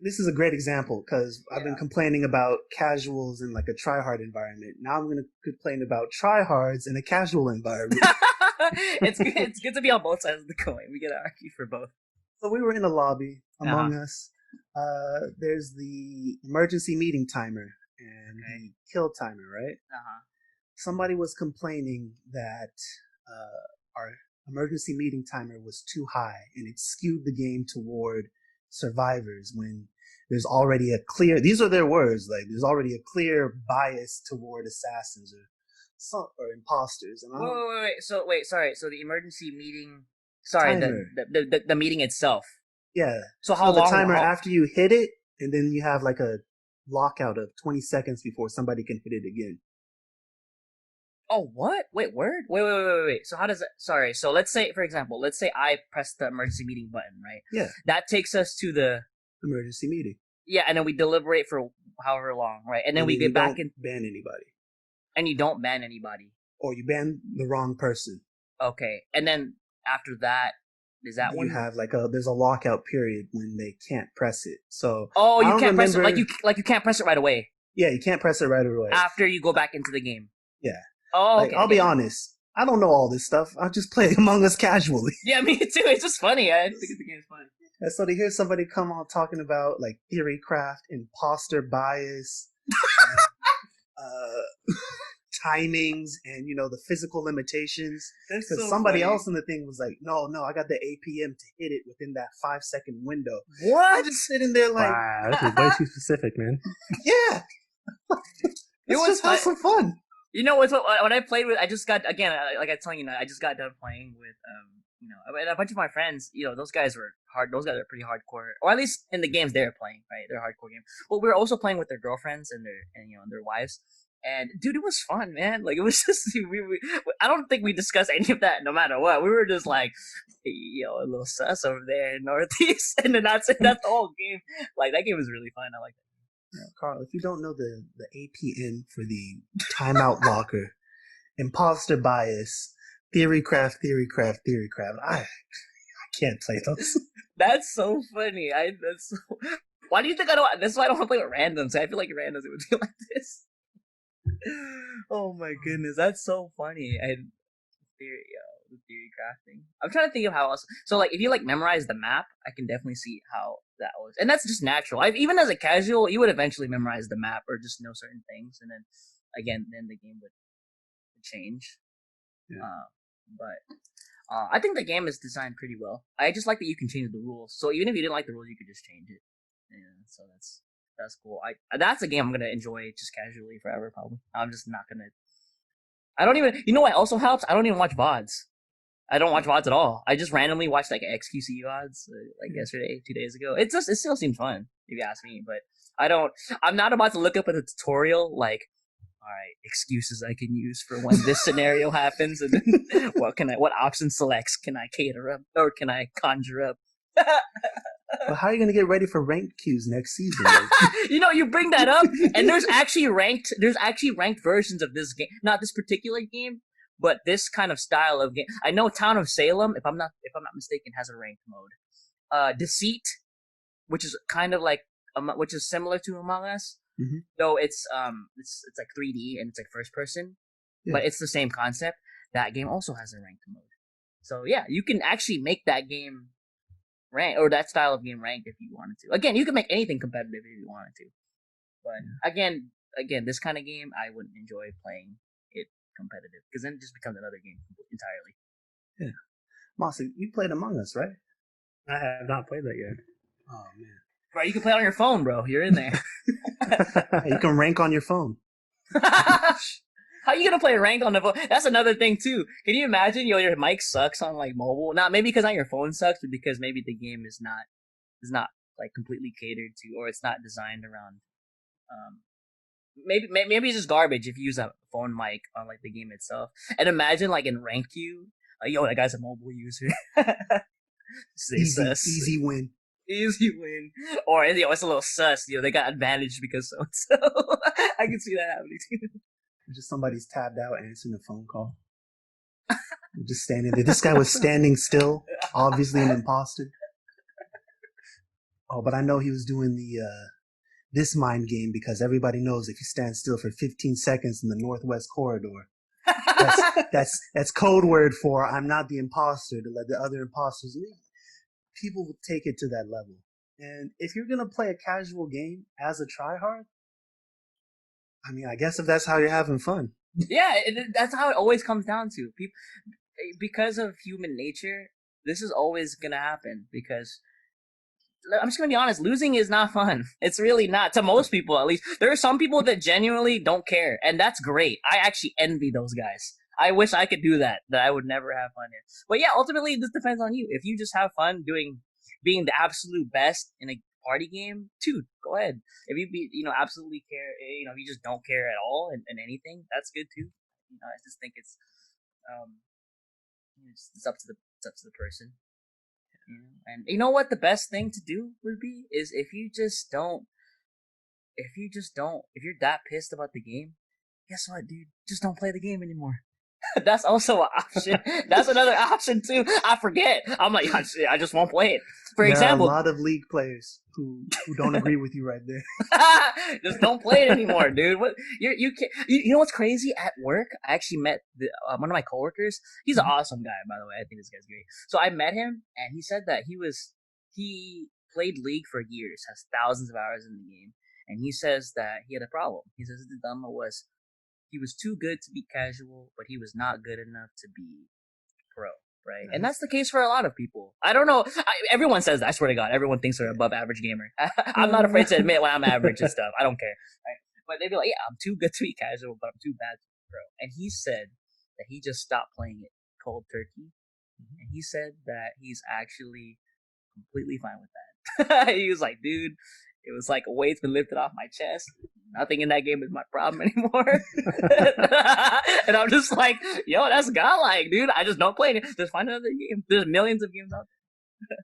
this is a great example, because I've been complaining about casuals in, like, a Tryhard environment. Now I'm going to complain about Tryhards in a casual environment. It's good to be on both sides of the coin. We get to argue for both. So we were in a lobby, Among Us. There's the emergency meeting timer. And the kill timer, right? Somebody was complaining that our emergency meeting timer was too high and it skewed the game toward survivors when there's already a clear, these are their words, like there's already a clear bias toward assassins or imposters. And wait, sorry. So the emergency meeting, the meeting itself. Yeah. So how long? The timer after you hit it, and then you have like a lockout of 20 seconds before somebody can hit it again. Oh, what? Wait, word? Wait. So how does that... Sorry. So let's say, for example, I press the emergency meeting button, right? Yeah. That takes us to the... Emergency meeting. Yeah, and then we deliberate for however long, right? And then we get back in... ban anybody. And you don't ban anybody. Or you ban the wrong person. Okay. And then after that, is that when... You have there's a lockout period when they can't press it. So... Oh, you can't press it... Like you can't press it right away. Yeah, you can't press it right away. After you go back into the game. Yeah. Oh, okay. I'll be honest. I don't know all this stuff. I just play Among Us casually. Yeah, me too. It's just funny. I think the game's funny. And so to hear somebody come on talking about theory craft, imposter bias, timings, and the physical limitations. Because so somebody funny. else in the thing was like, no, I got the APM to hit it within that 5-second window. What? I'm just sitting there like, wow, this is way too specific, man. Yeah. Let's just have some fun. You know what? When I played with, I just got again, like I telling you, I just got done playing with, and a bunch of my friends. Those guys were hard. Those guys are pretty hardcore, or at least in the games they're playing, right? They're hardcore games. But we were also playing with their girlfriends and their wives. And dude, it was fun, man. Like it was just I don't think we discussed any of that, no matter what. We were just like, a little sus over there in Northeast, and then that's the whole game. Like that game was really fun. I like that. Carl, if you don't know the APN for the timeout locker, imposter bias, theory craft, I can't play those. That's so funny. Why do you think I don't? That's why I don't want to play with randoms. I feel like randoms it would be like this. Oh my goodness, that's so funny. And the theory crafting. I'm trying to think of how else. So if you memorize the map, I can definitely see how that was, and that's just natural. Even as a casual, you would eventually memorize the map or just know certain things, and then then the game would change. Yeah. But I think the game is designed pretty well. I just like that you can change the rules. So even if you didn't like the rules, you could just change it. Yeah, so that's cool. That's a game I'm gonna enjoy just casually forever. Probably. I'm just not gonna. I don't even. You know what also helps? I don't even watch VODs. I don't watch VODs at all. I just randomly watched XQC VODs yesterday, 2 days ago. It still seems fun if you ask me, but I'm not about to look up a tutorial all right, excuses I can use for when this scenario happens, and then what option selects can I cater up or can I conjure up? But how are you going to get ready for ranked queues next season? You bring that up, and there's actually ranked versions of this game, not this particular game, but this kind of style of game. I know Town of Salem, if I'm not mistaken, has a ranked mode. Deceit, which is kind of which is similar to Among Us, though it's 3D and it's first person, but it's the same concept. That game also has a ranked mode. So yeah, you can actually make that game rank or that style of game ranked if you wanted to. Again, you can make anything competitive if you wanted to. But again, this kind of game, I wouldn't enjoy playing it competitive because then it just becomes another game entirely. Yeah. Mossta, you played Among Us, right? I have not played that yet. Oh, man. Bro, you can play it on your phone, bro. You're in there. You can rank on your phone. How are you gonna play rank on the phone? That's another thing too. Can you imagine? Your mic sucks on mobile. Not maybe because your phone sucks, but because maybe the game is not completely catered to, or it's not designed around. Maybe it's just garbage if you use a phone mic on the game itself. And imagine in rank queue, that guy's a mobile user. Easy win. Easy win. Or it's a little sus. They got advantage because so. I can see that happening too. Just somebody's tabbed out answering a phone call. You're just standing there. This guy was standing still, obviously an imposter. Oh, but I know he was doing this mind game because everybody knows if you stand still for 15 seconds in the Northwest Corridor, that's code word for I'm not the imposter, to let the other imposters leave. People will take it to that level. And if you're going to play a casual game as a tryhard, I mean, I guess if that's how you're having fun. Yeah, that's how it always comes down to. People, because of human nature, this is always going to happen because I'm just going to be honest, losing is not fun. It's really not. To most people, at least. There are some people that genuinely don't care, and that's great. I actually envy those guys. I wish I could do that I would never have fun here. But yeah, ultimately, this depends on you. If you just have fun being the absolute best in a party game, dude, go ahead. If you absolutely care, if you just don't care at all and anything, that's good too. I just think um, it's up to the person. And you know what the best thing to do would be is if you're that pissed about the game, guess what, dude? Just don't play the game anymore. That's also an option. That's another option too. I forget. I'm like, I just won't play it. For example, there are a lot of League players who don't agree with you right there. Just don't play it anymore, dude. What you can't, you know what's crazy? At work, I actually met one of my coworkers. He's an awesome guy, by the way. I think this guy's great. So I met him, and he said that he played League for years, has thousands of hours in the game, and he says that he had a problem. He says the dilemma was he was too good to be casual, but he was not good enough to be pro. Right, and that's the case for a lot of people. I don't know. Everyone says that. I swear to God, everyone thinks they're above average gamer. I'm not afraid to admit when I'm average and stuff. I don't care. Right? But they'd be like, "Yeah, I'm too good to be casual, but I'm too bad to be pro." And he said that he just stopped playing it cold turkey, and he said that he's actually completely fine with that. He was like, "Dude, it was like a weight's been lifted off my chest. Nothing in that game is my problem anymore." And I'm just like, yo, that's godlike, dude. I just don't play it. Just find another game. There's millions of games out there.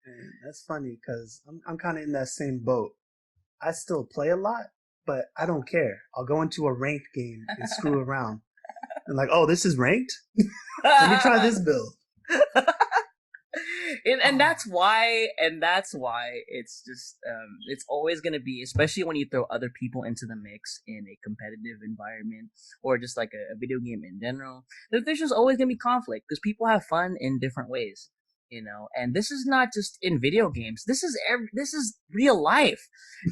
And that's funny because I'm kind of in that same boat. I still play a lot, but I don't care. I'll go into a ranked game and screw around. And like, oh, this is ranked? Let me try this build. And that's why it's just it's always going to be, especially when you throw other people into the mix in a competitive environment or just like a video game in general, there's just always going to be conflict because people have fun in different ways, and this is not just in video games. This is real life.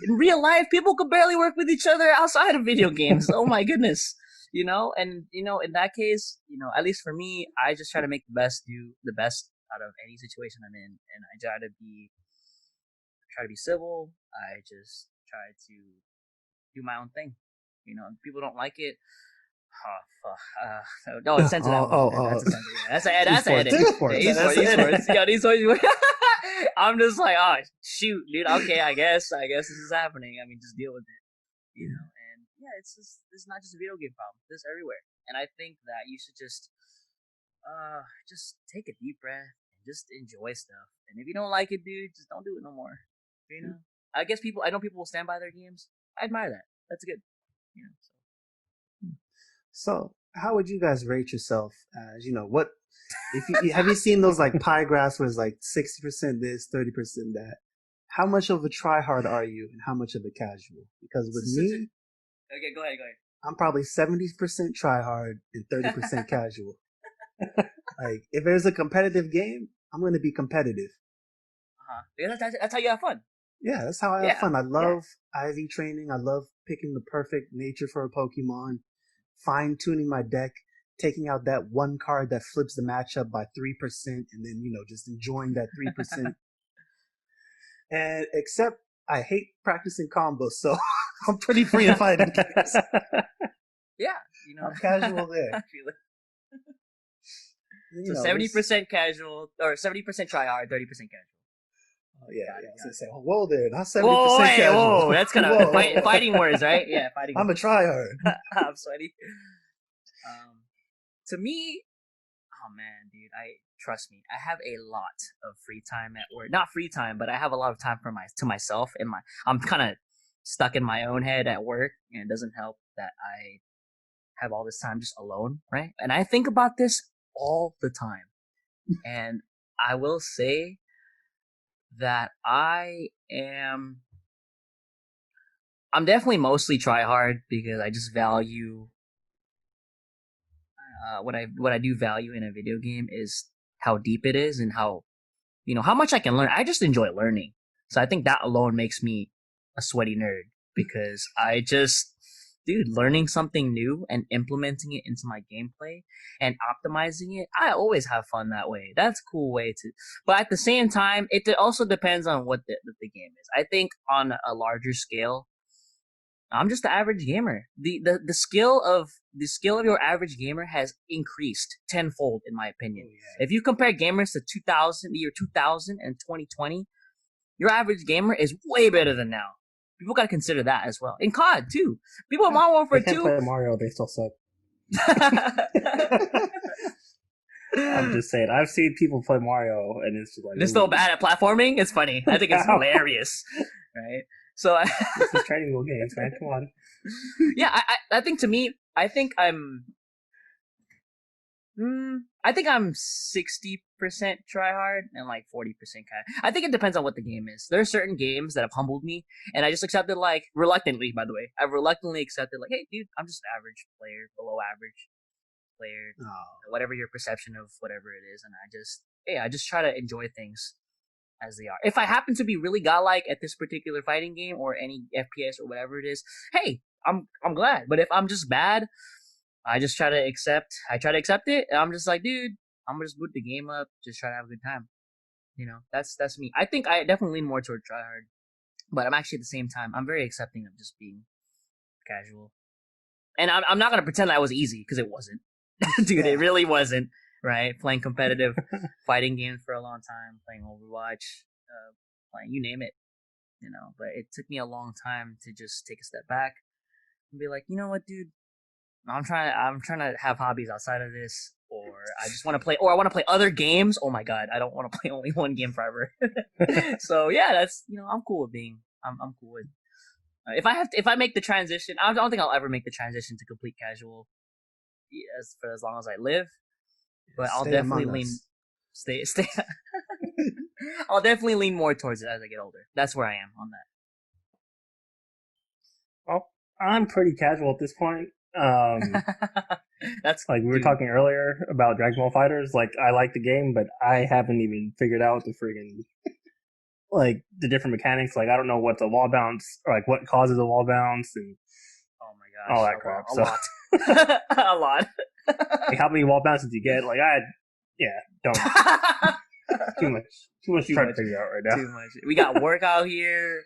In real life, people could barely work with each other outside of video games. Oh my goodness. And in that case, at least for me, I just try to make the best out of any situation I'm in, and I try to be civil. I just try to do my own thing. If people don't like it. No, it's sensitive. That's an edit. Esports. Yeah, esports. I'm just like, oh shoot, dude. Okay, I guess this is happening. I mean, just deal with it. And yeah, it's not just a video game problem. It's everywhere. And I think that you should just take a deep breath and just enjoy stuff. And if you don't like it, dude, just don't do it no more. I guess I know people will stand by their games. I admire that. That's good. So how would you guys rate yourself as, what, if you have you seen those like pie graphs where it's like 60% this, 30% that? How much of a tryhard are you and how much of a casual? Because with me, okay, go ahead. I'm probably 70% tryhard and 30% casual. Like, if there's a competitive game, I'm going to be competitive. Yeah, that's how you have fun. Yeah, that's how I have fun. I love IV training. I love picking the perfect nature for a Pokemon, fine-tuning my deck, taking out that one card that flips the matchup by 3%, and then, just enjoying that 3%. And except I hate practicing combos, so I'm pretty free to fight in games. Yeah, I'm casual there. I feel it. So 70% casual, or 70% tryhard, 30% casual. Oh yeah. I was gonna say, whoa there, not 70% casual. Whoa, that's kind of fighting words, right? Yeah, fighting. I'm a tryhard. I'm sweaty. To me, oh man, dude, trust me, I have a lot of free time at work. Not free time, but I have a lot of time to myself. I'm kind of stuck in my own head at work, and it doesn't help that I have all this time just alone, right? And I think about this all the time. And I will say that I'm definitely mostly tryhard because I just value what I do value in a video game is how deep it is and how much I can learn. I just enjoy learning. So I think that alone makes me a sweaty nerd because learning something new and implementing it into my gameplay and optimizing it, I always have fun that way. That's a cool way to. But at the same time, it also depends on what the game is. I think on a larger scale, I'm just the average gamer. The skill of your average gamer has increased tenfold, in my opinion. Oh, yeah. If you compare gamers to 2000 and 2020, your average gamer is way better than now. People gotta consider that as well. In COD too. People at Modern Warfare They can't 2. play Mario, they still suck. I'm just saying, I've seen people play Mario and it's just like They're still bad at platforming. It's funny. I think it's hilarious, right? So this is training wheel games, man. Come on. Yeah, I think to me, I think I'm 60% tryhard and like 40% kind. I think it depends on what the game is. There are certain games that have humbled me, and I just accepted, like, reluctantly. By the way, I've reluctantly accepted, like, hey, dude, I'm just an average player, below average player, whatever your perception of whatever it is, and I just try to enjoy things as they are. If I happen to be really godlike at this particular fighting game or any FPS or whatever it is, hey, I'm glad. But if I'm just bad, I try to accept it, and I'm just like, dude, I'm gonna just boot the game up, just try to have a good time. You know, that's me. I think I definitely lean more toward tryhard, but I'm actually at the same time, I'm very accepting of just being casual. And I'm not gonna pretend that was easy, because it wasn't. Dude, it really wasn't, right? Playing competitive fighting games for a long time, playing Overwatch, playing you name it, you know. But it took me a long time to just take a step back and be like, you know what, dude, I'm trying to have hobbies outside of this, or I just want to play, or I want to play other games. Oh my god, I don't want to play only one game forever. So yeah, that's, you know, I'm cool with being, I'm cool with. If I make the transition, I don't think I'll ever make the transition to complete casual for as long as I live. But I'll definitely lean. Stay. I'll definitely lean more towards it as I get older. That's where I am on that. Well, I'm pretty casual at this point. That's like we were talking earlier about Dragon Ball Fighters. Like, I like the game, but I haven't even figured out the friggin' like the different mechanics. Like, I don't know what's a wall bounce, or like what causes a wall bounce, and oh my gosh, all that crap. A lot. A lot. Like, how many wall bounces do you get? Like, don't. Too much trying to figure out right now. Too much. We got work out here.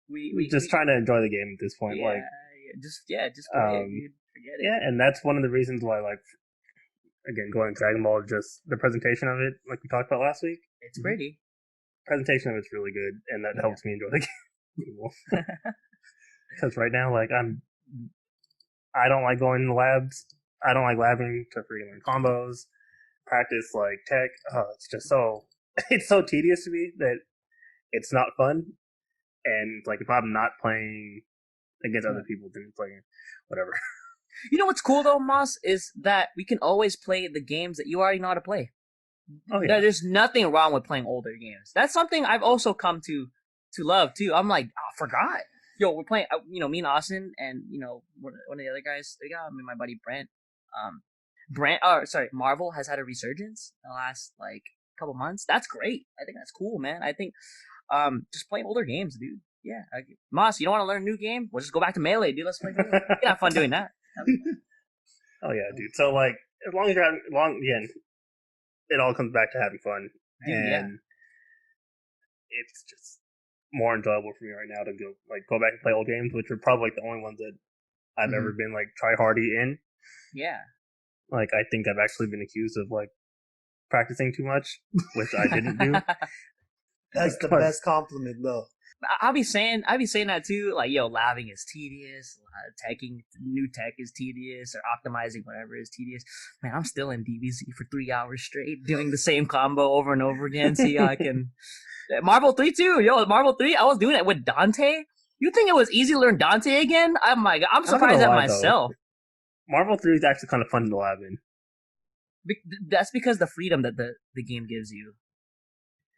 We trying to enjoy the game at this point. Yeah, like, just play it, dude. Forget it. Yeah, and that's one of the reasons why, like, again, going Dragon Ball, just the presentation of it, like we talked about last week. It's pretty. Presentation of it's really good, and that helps me enjoy the game. Because right now, like, I don't like going in the labs. I don't like labbing to freaking learn combos, practice like tech. It's just it's so tedious to me that it's not fun. And like, if I'm not playing against other people, then playing whatever. You know what's cool though, Moss, is that we can always play the games that you already know how to play. Oh yeah. There's nothing wrong with playing older games. That's something I've also come to love too. I'm like, I forgot. Yo, we're playing. You know, me and Austin, and you know, one of the other guys. They got my buddy Brent. Marvel has had a resurgence in the last like couple months. That's great. I think that's cool, man. I think just playing older games, dude. Yeah, Moss, you don't want to learn a new game? We'll just go back to Melee, dude. Let's play Melee. You can have fun doing that. Oh yeah, dude. So like, as long as you're again, it all comes back to having fun, dude, and it's just more enjoyable for me right now to go back and play old games, which are probably like the only ones that I've ever been like tryhardy in. Yeah. Like, I think I've actually been accused of like practicing too much, which I didn't do. That's the best compliment, though. I'll be saying that too. Like, yo, labbing is tedious. New tech is tedious, or optimizing whatever is tedious. Man, I'm still in DBZ for 3 hours straight, doing the same combo over and over again. See how I can. Marvel 3 too. Yo, Marvel 3. I was doing it with Dante. You think it was easy to learn Dante again? Oh my god, I'm surprised at myself. Though. Marvel 3 is actually kind of fun to lab in. That's because the freedom that the game gives you.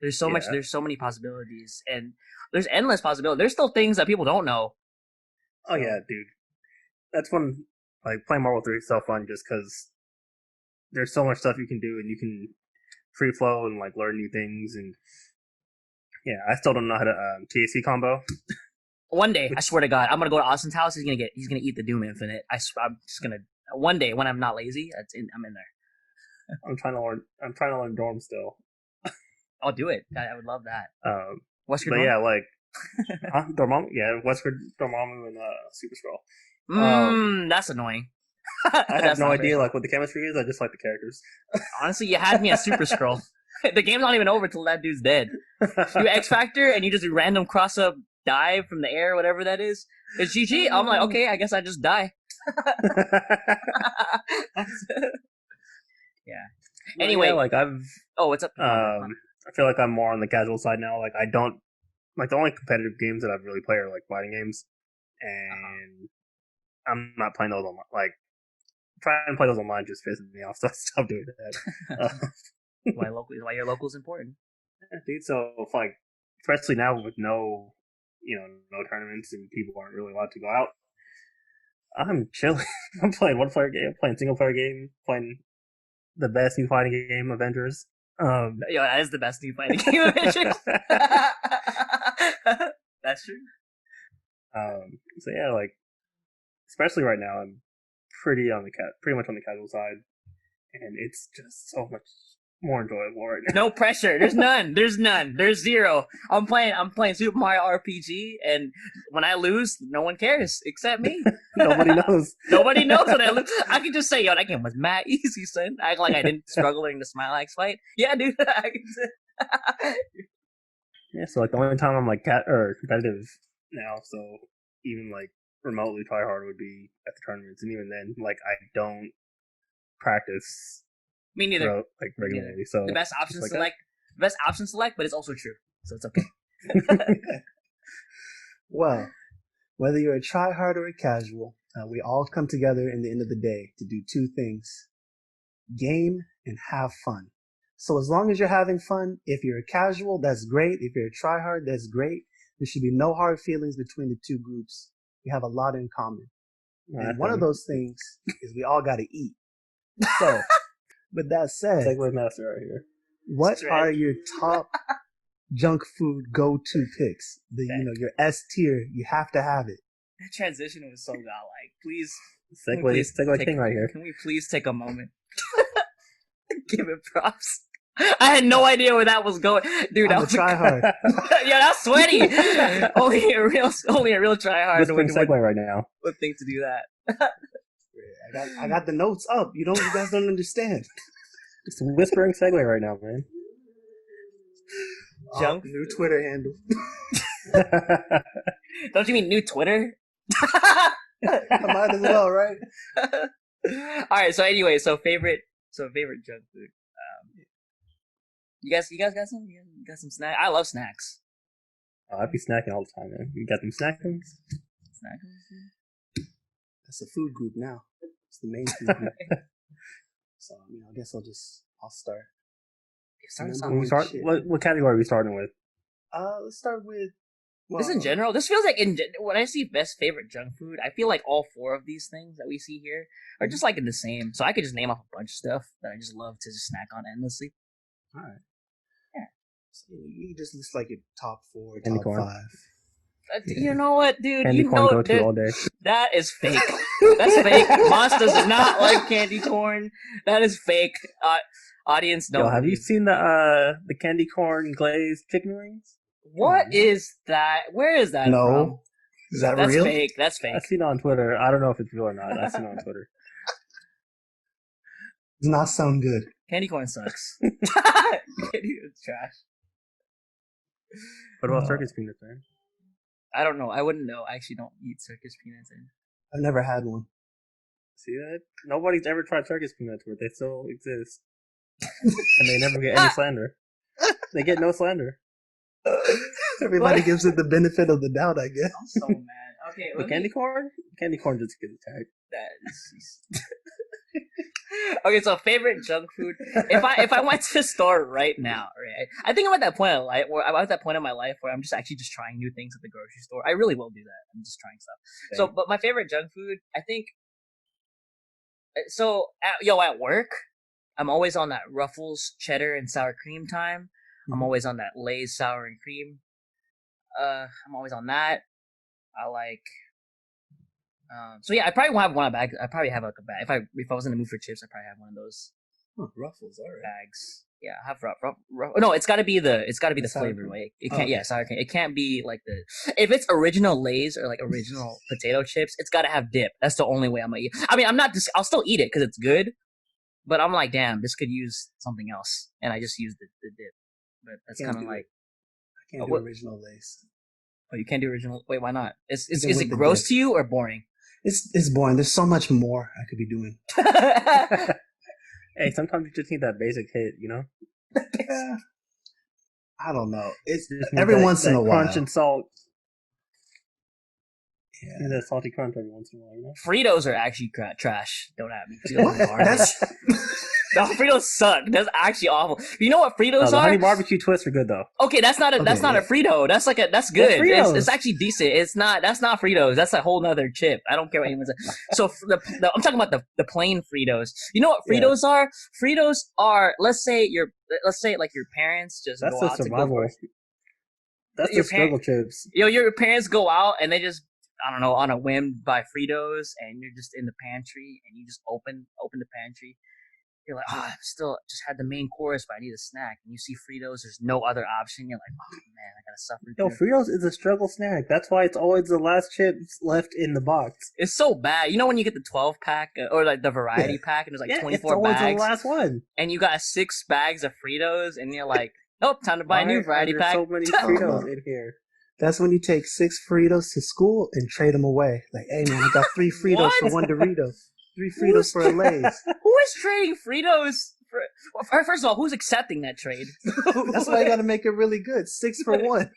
There's so much. There's so many possibilities, and there's endless possibilities. There's still things that people don't know. Oh yeah, dude. That's when like playing Marvel 3 is so fun, just because there's so much stuff you can do, and you can free flow and like learn new things. And yeah, I still don't know how to TAC combo. One day, I swear to God, I'm gonna go to Austin's house. He's gonna eat the Doom Infinite. I'm just gonna one day when I'm not lazy, I'm in there. I'm trying to learn Dorm still. I'll do it. I would love that. Wesker but Dormammu? Yeah, like Dormammu. Yeah, Wesker, Dormammu, and Super Skrull. That's annoying. I have no idea like what the chemistry is. I just like the characters. Honestly, you had me at Super Skrull. The game's not even over till that dude's dead. You X Factor and you just do random cross up dive from the air, whatever that is. It's GG. I'm like, okay, I guess I just die. Yeah. Anyway, yeah, like I've. Oh, what's up? I feel like I'm more on the casual side now. Like I don't like the only competitive games that I've really played are like fighting games, and I'm not playing those online. Like trying to play those online just pisses me off, so I stopped doing that. Why your local's important, dude. So like, especially now with no tournaments and people aren't really allowed to go out. I'm chilling. I'm playing one-player game, playing single-player game, playing the best new fighting game, Avengers. Yo, that is the best new fighting game, Avengers. That's true. So yeah, like, especially right now, I'm pretty much on the casual side, and it's just so much more enjoyable right now. No pressure. There's none. There's zero. I'm playing Super Mario RPG, and when I lose, no one cares except me. Nobody knows. Nobody knows when I lose. I can just say, yo, that game was mad easy, son. Act like I didn't struggle during the Smile Axe fight. Yeah, dude. Yeah, so like the only time I'm like competitive now, so even like remotely Tryhard would be at the tournaments, and even then, like I don't practice. Me neither. Like regularly. So the best option like select. The best option select, but it's also true, so it's okay. Well, whether you're a tryhard or a casual, we all come together in the end of the day to do two things: game and have fun. So as long as you're having fun, if you're a casual, that's great. If you're a tryhard, that's great. There should be no hard feelings between the two groups. We have a lot in common. And one of those things is we all got to eat. So, with that said, Segway master right here. What are your top junk food go-to picks? Your S tier. You have to have it. That transition was so godlike. Please, Segway king right here. Can we please take a moment? Give it props. I had no idea where that was going, dude. I'm a tryhard. Yeah, that's sweaty. only a real tryhard. Let's bring Segway right now. Would think to do that. I got the notes up. You guys don't understand. Just whispering Segway right now, man. Junk new Twitter handle. Don't you mean new Twitter? I might as well, right? All right. So anyway, favorite junk food. You guys got some? You got some snacks? I love snacks. Oh, I'd be snacking all the time, man. You got them snackings? Snackings? That's a food group now. It's the main food group. So, I guess I'll start. What category are we starting with? Let's start with... This in general? This feels like when I see best favorite junk food, I feel like all four of these things that we see here are just like in the same. So I could just name off a bunch of stuff that I just love to just snack on endlessly. All right. Yeah. So you just list like your top 4, Candy top corn. 5. You know what, dude? Candy corn go to all day. That is fake. That's fake. Mossta does not like candy corn. That is fake. Audience, no. Yo, have you seen the candy corn glazed chicken wings? What is that? Where is that from? Is that That's real? fake. That's fake. I've seen it on Twitter. I don't know if it's real or not. I've seen it on Twitter. Does not sound good. Candy corn sucks. It's trash. What about circus peanuts, man? I don't know. I wouldn't know. I actually don't eat circus peanuts. I've never had one. See that? Nobody's ever tried circus peanuts, but they still exist. And they never get any slander. They get no slander. Everybody gives it the benefit of the doubt, I guess. I'm so mad. Okay, but candy corn just gets attacked. That is... Okay, so favorite junk food. If I went to the store right now, right? I think I'm at that point in life where I'm at that point in my life where I'm just actually just trying new things at the grocery store. I really will do that. I'm just trying stuff. Same. So, but my favorite junk food, I think. So, at work, I'm always on that Ruffles cheddar and sour cream time. Mm-hmm. I'm always on that Lay's sour and cream. I'm always on that. I like. So yeah, I probably won't have one bag. I probably have like a bag. If I was in the mood for chips, I probably have one of those. Ruffles, all right. Bags. Yeah, I have rough. No, it's got to be the flavor cream. way. It can't. Yeah, sour cream. It can't be like if it's original Lay's or like original potato chips. It's got to have dip. That's the only way I'm gonna eat. I mean, I'm not just. I'll still eat it because it's good. But I'm like, damn, this could use something else, and I just used the dip. But that's kind of like I can't do original Lay's. Oh, you can't do original. Wait, why not? Is Even it with the gross dip. to you or boring? It's boring. There's so much more I could be doing. Hey, sometimes you just need that basic hit, you know? Yeah. I don't know. It's Just every need once in a while. crunch and salt. Yeah. Need that salty crunch every once in a while, you know? Fritos are actually trash. Don't at me. Fritos are garbage. That's No, Fritos suck. That's actually awful. You know what Fritos the are? honey barbecue twists are good though. Okay, that's not a Okay, that's not yeah. a Frito. That's like that's good. That's Fritos. It's actually decent. That's not Fritos. That's a whole nother chip. I don't care what anyone says. So I'm talking about the plain Fritos. You know what Fritos are? Fritos are let's say like your parents just That's go the out to go survival. That's Your the struggle chips. your parents go out and they just I don't know on a whim buy Fritos and you're just in the pantry and you just open the pantry. You're like, I still just had the main course, but I need a snack. And you see Fritos, there's no other option. You're like, oh man, I gotta suffer. Yo, Fritos is a struggle snack. That's why it's always the last chips left in the box. It's so bad. You know when you get the 12 pack or like the variety pack and there's like 24 it's always bags, the last one. and you got 6 bags of Fritos, and you're like, nope, time to buy a new Why variety are pack. there so many Fritos in here. That's when you take 6 Fritos to school and trade them away. Like, hey man, I got 3 Fritos for What? 1 Dorito, 3 Fritos for a Lay's. Who is trading Fritos? Well, first of all, who's accepting that trade? That's why I got to make it really good. 6 for 1.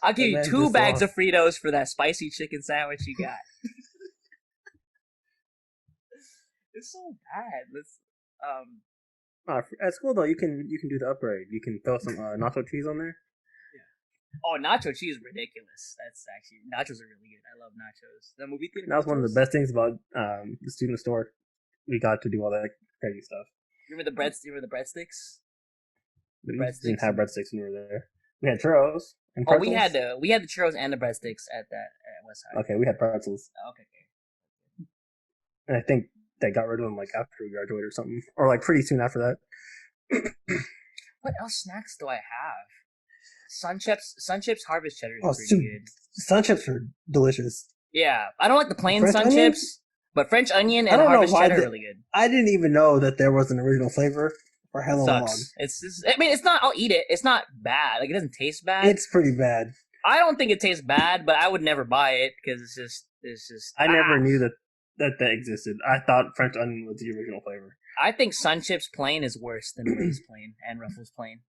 I'll give you man 2 just bags lost. of Fritos for that spicy chicken sandwich you got. It's so bad. At school though, you can do the upgrade. You can throw some nacho cheese on there. Oh, nacho cheese is ridiculous. That's actually nachos are really good. I love nachos. The movie theater. That was one of the best things about the student store. We got to do all that crazy stuff. Remember the breadsticks? We breadsticks didn't have and- breadsticks when we were there. We had churros and Oh, pretzels. we had the churros and the breadsticks at Westside. Okay, we had pretzels, Okay. and I think they got rid of them like after we graduated or something, or like pretty soon after that. What else snacks do I have? Sun chips, Harvest Cheddar is Oh, pretty good. Sun chips are delicious. Yeah, I don't like the plain French sun onion? chips, but French onion I and don't know Harvest why Cheddar are really good. I didn't even know that there was an original flavor for hella long. Sucks. I mean, it's not. I'll eat it. It's not bad. Like it doesn't taste bad. It's pretty bad. I don't think it tastes bad, but I would never buy it because it's just. I never knew that existed. I thought French onion was the original flavor. I think Sun Chips plain is worse than Lay's plain and Ruffles plain.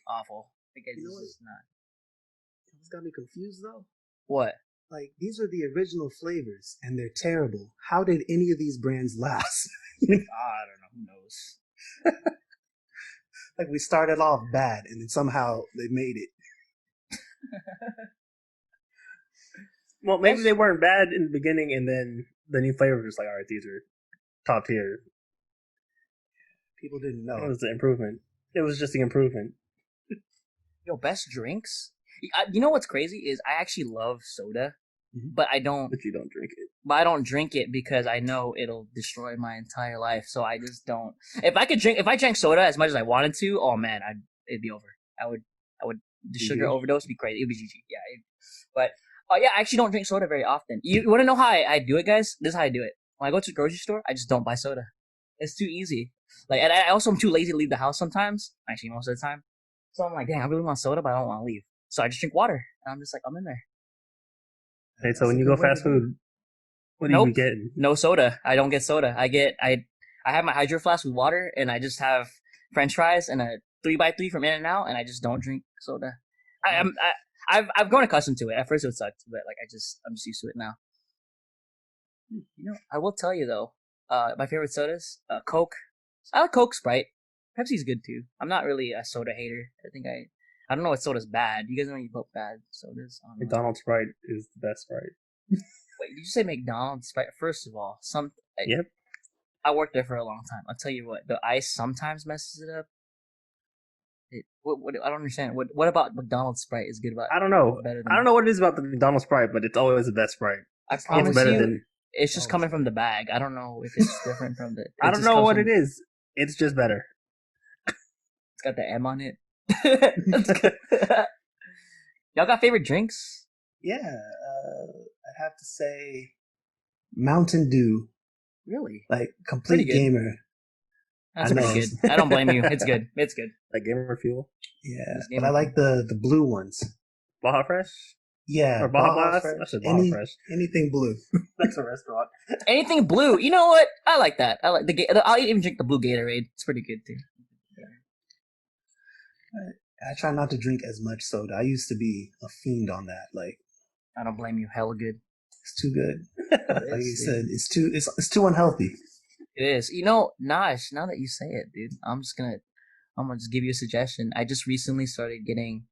Awful. Like it's You know what? just not. It's got me confused though. What? Like, these are the original flavors, and they're terrible. How did any of these brands last? I don't know. Who knows? Like, we started off bad, and then somehow they made it. Well, maybe they weren't bad in the beginning, and then the new flavor was like, all right, these are top tier. People didn't It know. was the improvement. It was just the improvement. Yo, best drinks. You know what's crazy is I actually love soda, but I don't. But you don't drink it. But I don't drink it because I know it'll destroy my entire life. So I just don't. If I drank soda as much as I wanted to, oh man, it'd be over. I would. The sugar overdose would be crazy. It'd be GG. Yeah. Yeah, I actually don't drink soda very often. You want to know how I do it, guys? This is how I do it. When I go to the grocery store, I just don't buy soda. It's too easy. Like, and I also am too lazy to leave the house sometimes. Actually, most of the time. So I'm like, dang, I really want soda, but I don't want to leave. So I just drink water, and I'm just like, I'm in there. Hey, so when you go fast food, what do Nope. you be getting? No soda. I don't get soda. I have my Hydro Flask with water, and I just have French fries and a 3x3 from In-N-Out, and I just don't drink soda. I've grown accustomed to it. At first it sucked, but like I'm just used to it now. You know, I will tell you though, my favorite sodas, Coke. I like Coke, Sprite. Pepsi's good too. I'm not really a soda hater. I don't know what soda's bad. You guys know you put bad sodas on. McDonald's Sprite is the best Sprite. Wait, did you say McDonald's Sprite? First of all, Yep. I worked there for a long time. I'll tell you what, the ice sometimes messes it up. What I don't understand. What about McDonald's Sprite is good about? I don't know. Better than, I don't know what it is about the McDonald's Sprite, but it's always the best Sprite. I It's promise better you, than. it's just coming from the bag. I don't know if it's different from the. I don't know what it is. It's just better. It's got the M on it. Y'all got favorite drinks? Yeah, I'd have to say Mountain Dew. Really? Like, complete gamer. That's pretty good. I don't blame you. It's good. It's good. Like gamer fuel. Yeah, but I like the blue ones. Baja Fresh? Yeah. Or Baja Blast? I said Baja Fresh. Anything blue. That's a restaurant. Anything blue. You know what? I like that. I like I'll even drink the blue Gatorade. It's pretty good too. I try not to drink as much soda. I used to be a fiend on that. Like, I don't blame you. Hella good. it's too good. Like you said, it's too unhealthy. It is. You know, Nash, now that you say it, dude, I'm gonna just give you a suggestion. I just recently started getting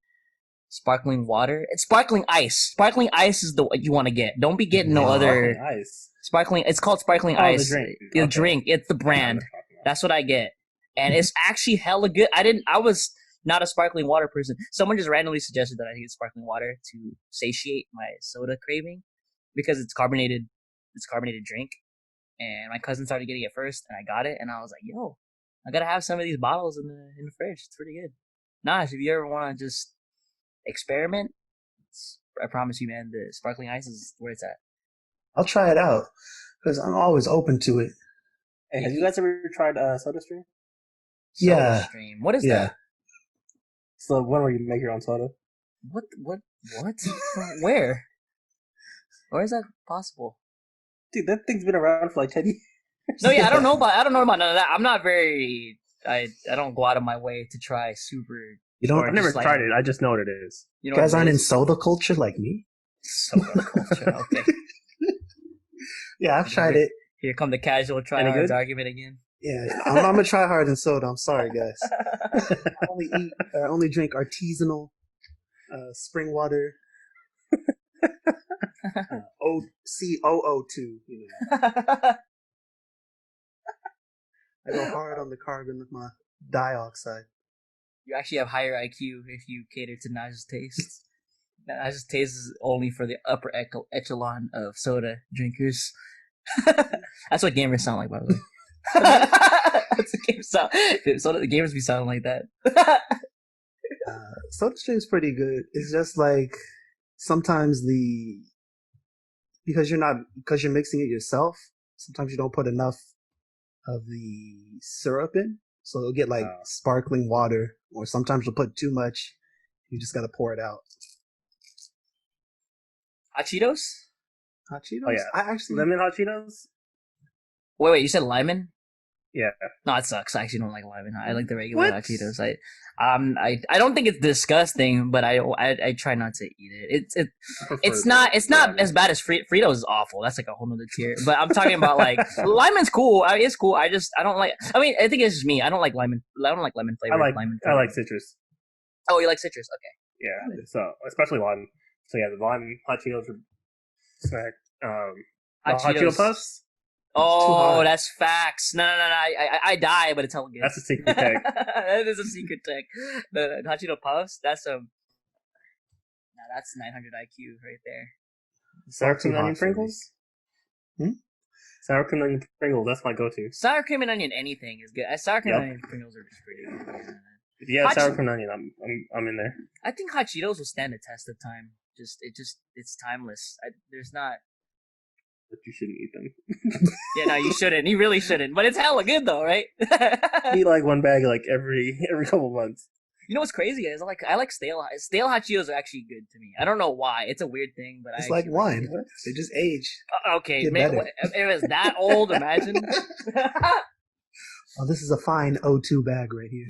sparkling water. It's sparkling ice. Sparkling ice is what you want to get. Don't be getting no other ice. Sparkling. It's called sparkling ice. The drink. The drink. It's the brand. That's what I get, and it's actually hella good. I was not a sparkling water person. Someone just randomly suggested that I get sparkling water to satiate my soda craving because it's carbonated. It's carbonated drink. And my cousin started getting it first, and I got it, and I was like, "Yo, I gotta have some of these bottles in the fridge. It's pretty good." Nash, if you ever want to just experiment, I promise you, man, the sparkling ice is where it's at. I'll try it out because I'm always open to it. Hey, have you guys ever tried SodaStream? Yeah. SodaStream. What is that? So one where you make your own soda. What? Where? Where is that possible? Dude, that thing's been around for like 10 years. No, yeah, I don't know about none of that. I'm not very. I don't go out of my way to try super. You don't. I've never tried it. I just know what it is. You guys aren't in soda culture like me. Soda culture. Okay. Yeah, I've tried it. Here come the casual Tryhards argument again. Yeah, I'm a Tryhard in soda. I'm sorry, guys. I only drink artisanal spring water. COO2, you know. I go hard on the carbon with my dioxide. You actually have higher IQ if you cater to Naj's taste. Naj's taste is only for the upper echelon of soda drinkers. That's what gamers sound like, by the way. That's what gamers sound. So the gamers be sounding like that. SodaStream's pretty good. It's just like sometimes because you're mixing it yourself. Sometimes you don't put enough of the syrup in, so it'll get like sparkling water. Or sometimes you'll put too much. You just gotta pour it out. Hot Cheetos? Hot Cheetos? Oh yeah, I actually lemon Hot Cheetos. Wait, you said lemon? Yeah. No, it sucks. I actually don't like lemon. I like the regular Hot Cheetos. I don't think it's disgusting, but I try not to eat it. It's not as bad as Fritos is awful. That's like a whole nother tier. But I'm talking about like lemon's cool. It's cool. I don't like. I mean, I think it's just me. I don't like lemon. I don't like lemon flavor. I like citrus. Oh, you like citrus? Okay. Yeah. So especially lime. So yeah, the lime Hot Cheetos are snack. Hot Cheeto Puffs. Oh, that's facts. No. I die, but it's hella good. That's a secret tag. That is a secret tag. The Hot Cheeto Puffs, that's 900 IQ right there. Sour cream and onion Pringles? Sour cream and onion Pringles, that's my go-to. Sour cream and onion anything is good. Sour cream and onion Pringles are just pretty good. If you have sour cream and onion, I'm in there. I think Hot Cheetos will stand the test of time. It's timeless. There's not. But you shouldn't eat them. Yeah, no, you shouldn't. You really shouldn't. But it's hella good though, right? Eat like one bag like every couple months. You know what's crazy is I like stale Hot Cheetos are actually good to me. I don't know why. It's a weird thing, but it's like wine. They just age. Okay, man, if it was that old, imagine. Oh, this is a fine O2 bag right here.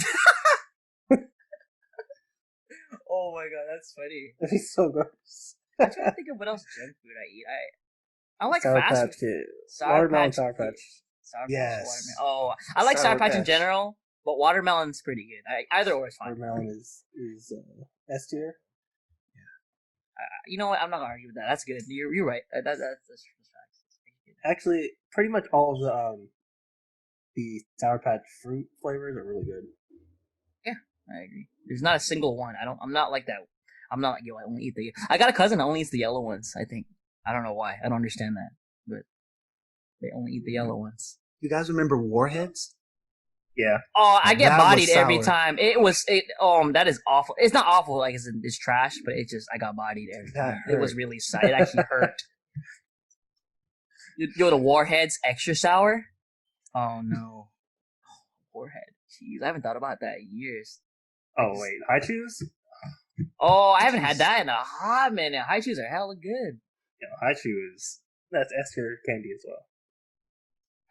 Oh my god, that's funny. That's so gross. I'm trying to think of what else junk food I eat. I like Sour fast Patch food. Watermelon Sour Patch. Yes. Oh, I like Sour Patch in general, but watermelon's pretty good. Either or is fine. Watermelon is S tier. Yeah. You know what? I'm not gonna argue with that. That's good. You're right. That's facts. Actually, pretty much all of the Sour Patch fruit flavors are really good. Yeah, I agree. There's not a single one. I'm not like that. I'm not like, yo, I only eat I got a cousin that only eats the yellow ones, I think. I don't know why. I don't understand that. But they only eat the yellow ones. You guys remember Warheads? Yeah. Oh, I get bodied every time. That is awful. It's not awful, like it's trash, but I got bodied every time. It was really sad. It actually hurt. Yo, the Warheads extra sour. Oh no, Warhead. Jeez, I haven't thought about that in years. Oh wait, high chews? Oh, I haven't had that in a hot minute. High chews are hella good. Yeah, high chews. That's S tier candy as well.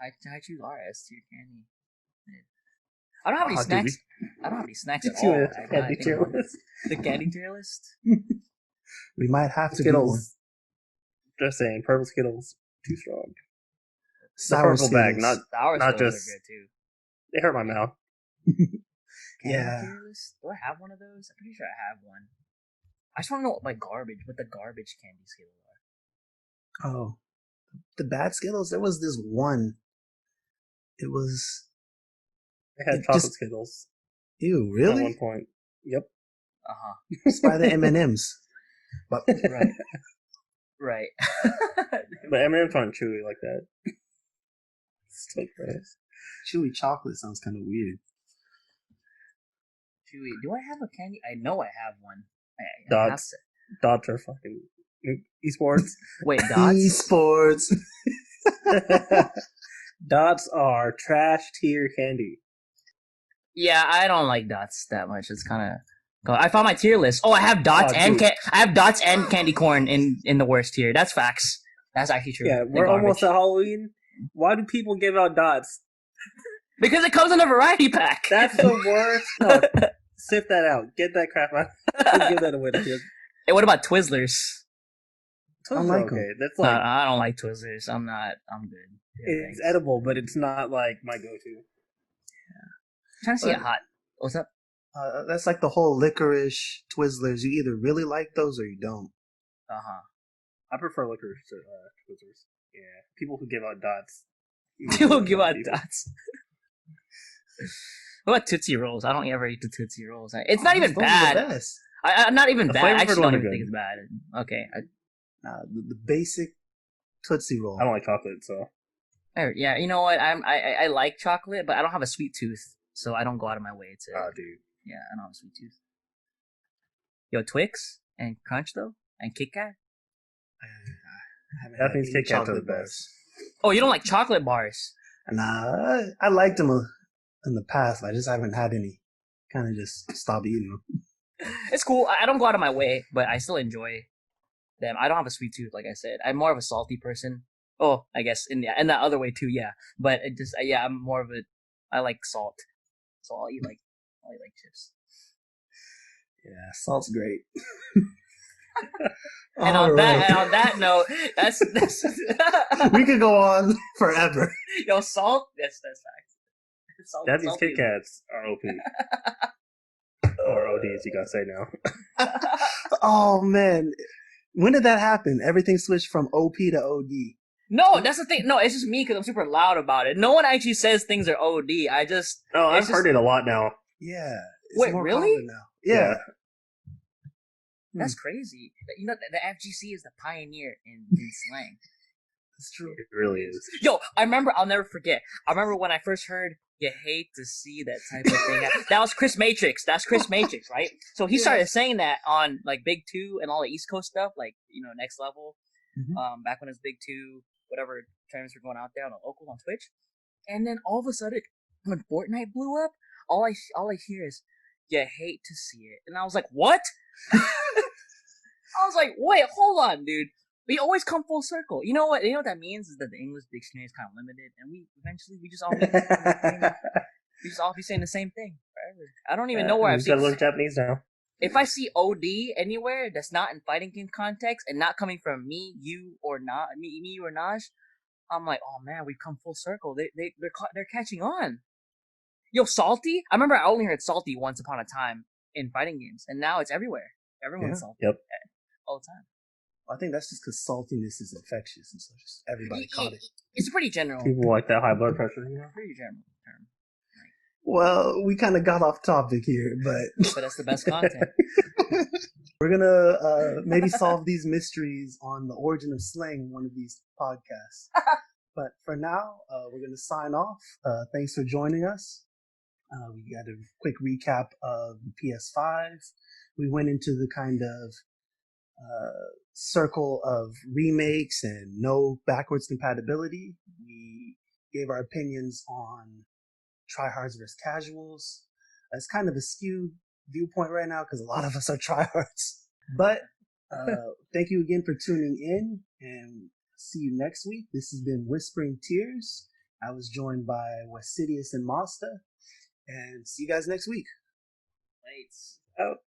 High chews are S tier candy. I don't have any Oh, snacks. I don't have any snacks at all. Candy tier list. The candy tier list. We might have to do one. Skittles. Just saying, purple Skittles too strong. Sour purple bag, Skittles. Sour Not Skittles just- are good too. They hurt my mouth. Yeah. Tier list? Do I have one of those? I'm pretty sure I have one. I just want to know what the garbage candy Skittles are. Oh, the bad Skittles. There was this one. It was. They had It chocolate just- Skittles Ew, at really? one point. Yep. It's by the M&Ms. But Right. Right. But M&M's aren't chewy like that. Still gross. chewy chocolate sounds kind of weird. Chewy. Do I have a candy? I know I have one. I have Dots. to- Dots are fucking esports. Wait, dots? Esports. Dots are trash tier candy. Yeah, I don't like dots that much. It's kind of. I found my tier list. Oh, I have dots Oh, and dude. I have dots and candy corn in the worst tier. That's facts. That's actually true. Yeah, They're we're almost garbage. at Halloween. Why do people give out dots? Because it comes in a variety pack. That's the worst. No, sift that out. Get that crap out. Don't give that away to kids. Hey, what about Twizzlers? Twizzlers like are okay. 'em. That's No, like I don't like Twizzlers. I'm good. Yeah, it's thanks. edible, but it's not like my go-to. I'm trying to see it hot. What's up? That's like the whole licorice Twizzlers. You either really like those or you don't. Uh-huh. I prefer licorice to Twizzlers. Yeah, people who give out dots. People give out dots. What about Tootsie Rolls? I don't ever eat the Tootsie Rolls. It's not even Those are bad. the best. I'm not even The bad. I flavored actually ones don't are even think good. it's bad. Okay. The basic Tootsie Roll. I don't like chocolate, so Yeah, you know what? I like chocolate, but I don't have a sweet tooth, so I don't go out of my way to. dude. Yeah, I don't have a sweet tooth. Yo, Twix and Crunch though, and Kit Kat. I haven't That had means any Kit Kats are the chocolate best. bars. Oh, you don't like chocolate bars? Nah, I liked them in the past. I just haven't had any. Kind of just stopped eating them. It's cool. I don't go out of my way, but I still enjoy them. I don't have a sweet tooth, like I said. I'm more of a salty person. Oh, I guess in that other way too, yeah. But it just I'm more of a. I like salt, so I'll eat like chips. Yeah, salt's great. And All on right. that note, that's We could go on forever. yo salt. That's facts. Salt, That means salty Kit Kats are OP. Or OD, as you gotta say now. Oh man, when did that happen? Everything switched from OP to OD. No, that's the thing. No, it's just me because I'm super loud about it. No one actually says things are OD. I just Oh, I've It's just- heard it a lot now. Yeah. Wait, more really? common now. Yeah. that's crazy. You know, the FGC is the pioneer in slang. That's true. It really is. Yo, I remember. I'll never forget. I remember when I first heard "You hate to see that type of thing." That was Chris Matrix. That's Chris Matrix, right? So he started saying that on like Big Two and all the East Coast stuff, like Next Level. Mhm. Back when it was Big Two, whatever tournaments were going out there on the local on Twitch, and then all of a sudden, when Fortnite blew up, all I hear is "You hate to see it," and I was like, "What?" I was like, "Wait, hold on, dude." We always come full circle. You know what? You know what that means is that the English dictionary is kind of limited, and we just all be saying the same thing forever. I don't even know where I've You gotta seen. learn Japanese now. If I see OD anywhere that's not in fighting game context and not coming from me, you or not me or Naj, I'm like, oh man, we've come full circle. They're catching on. Yo, salty. I remember I only heard salty once upon a time in fighting games, and now it's everywhere. Everyone's salty. Yep. All the time. I think that's just because saltiness is infectious, and so just everybody caught it. It's a pretty general. People like that high blood pressure, Pretty general term. Well, we kind of got off topic here, but But that's the best content. we're gonna maybe solve these mysteries on the origin of slang in one of these podcasts. But for now, we're gonna sign off. Thanks for joining us. We got a quick recap of the PS5. We went into the kind of circle of remakes and no backwards compatibility. We gave our opinions on Tryhards versus casuals. It's kind of a skewed viewpoint right now because a lot of us are Tryhards. But thank you again for tuning in, and see you next week. This has been Whispering Tears. I was joined by Westsidious and Mossta, and see you guys next week. Lights. Out.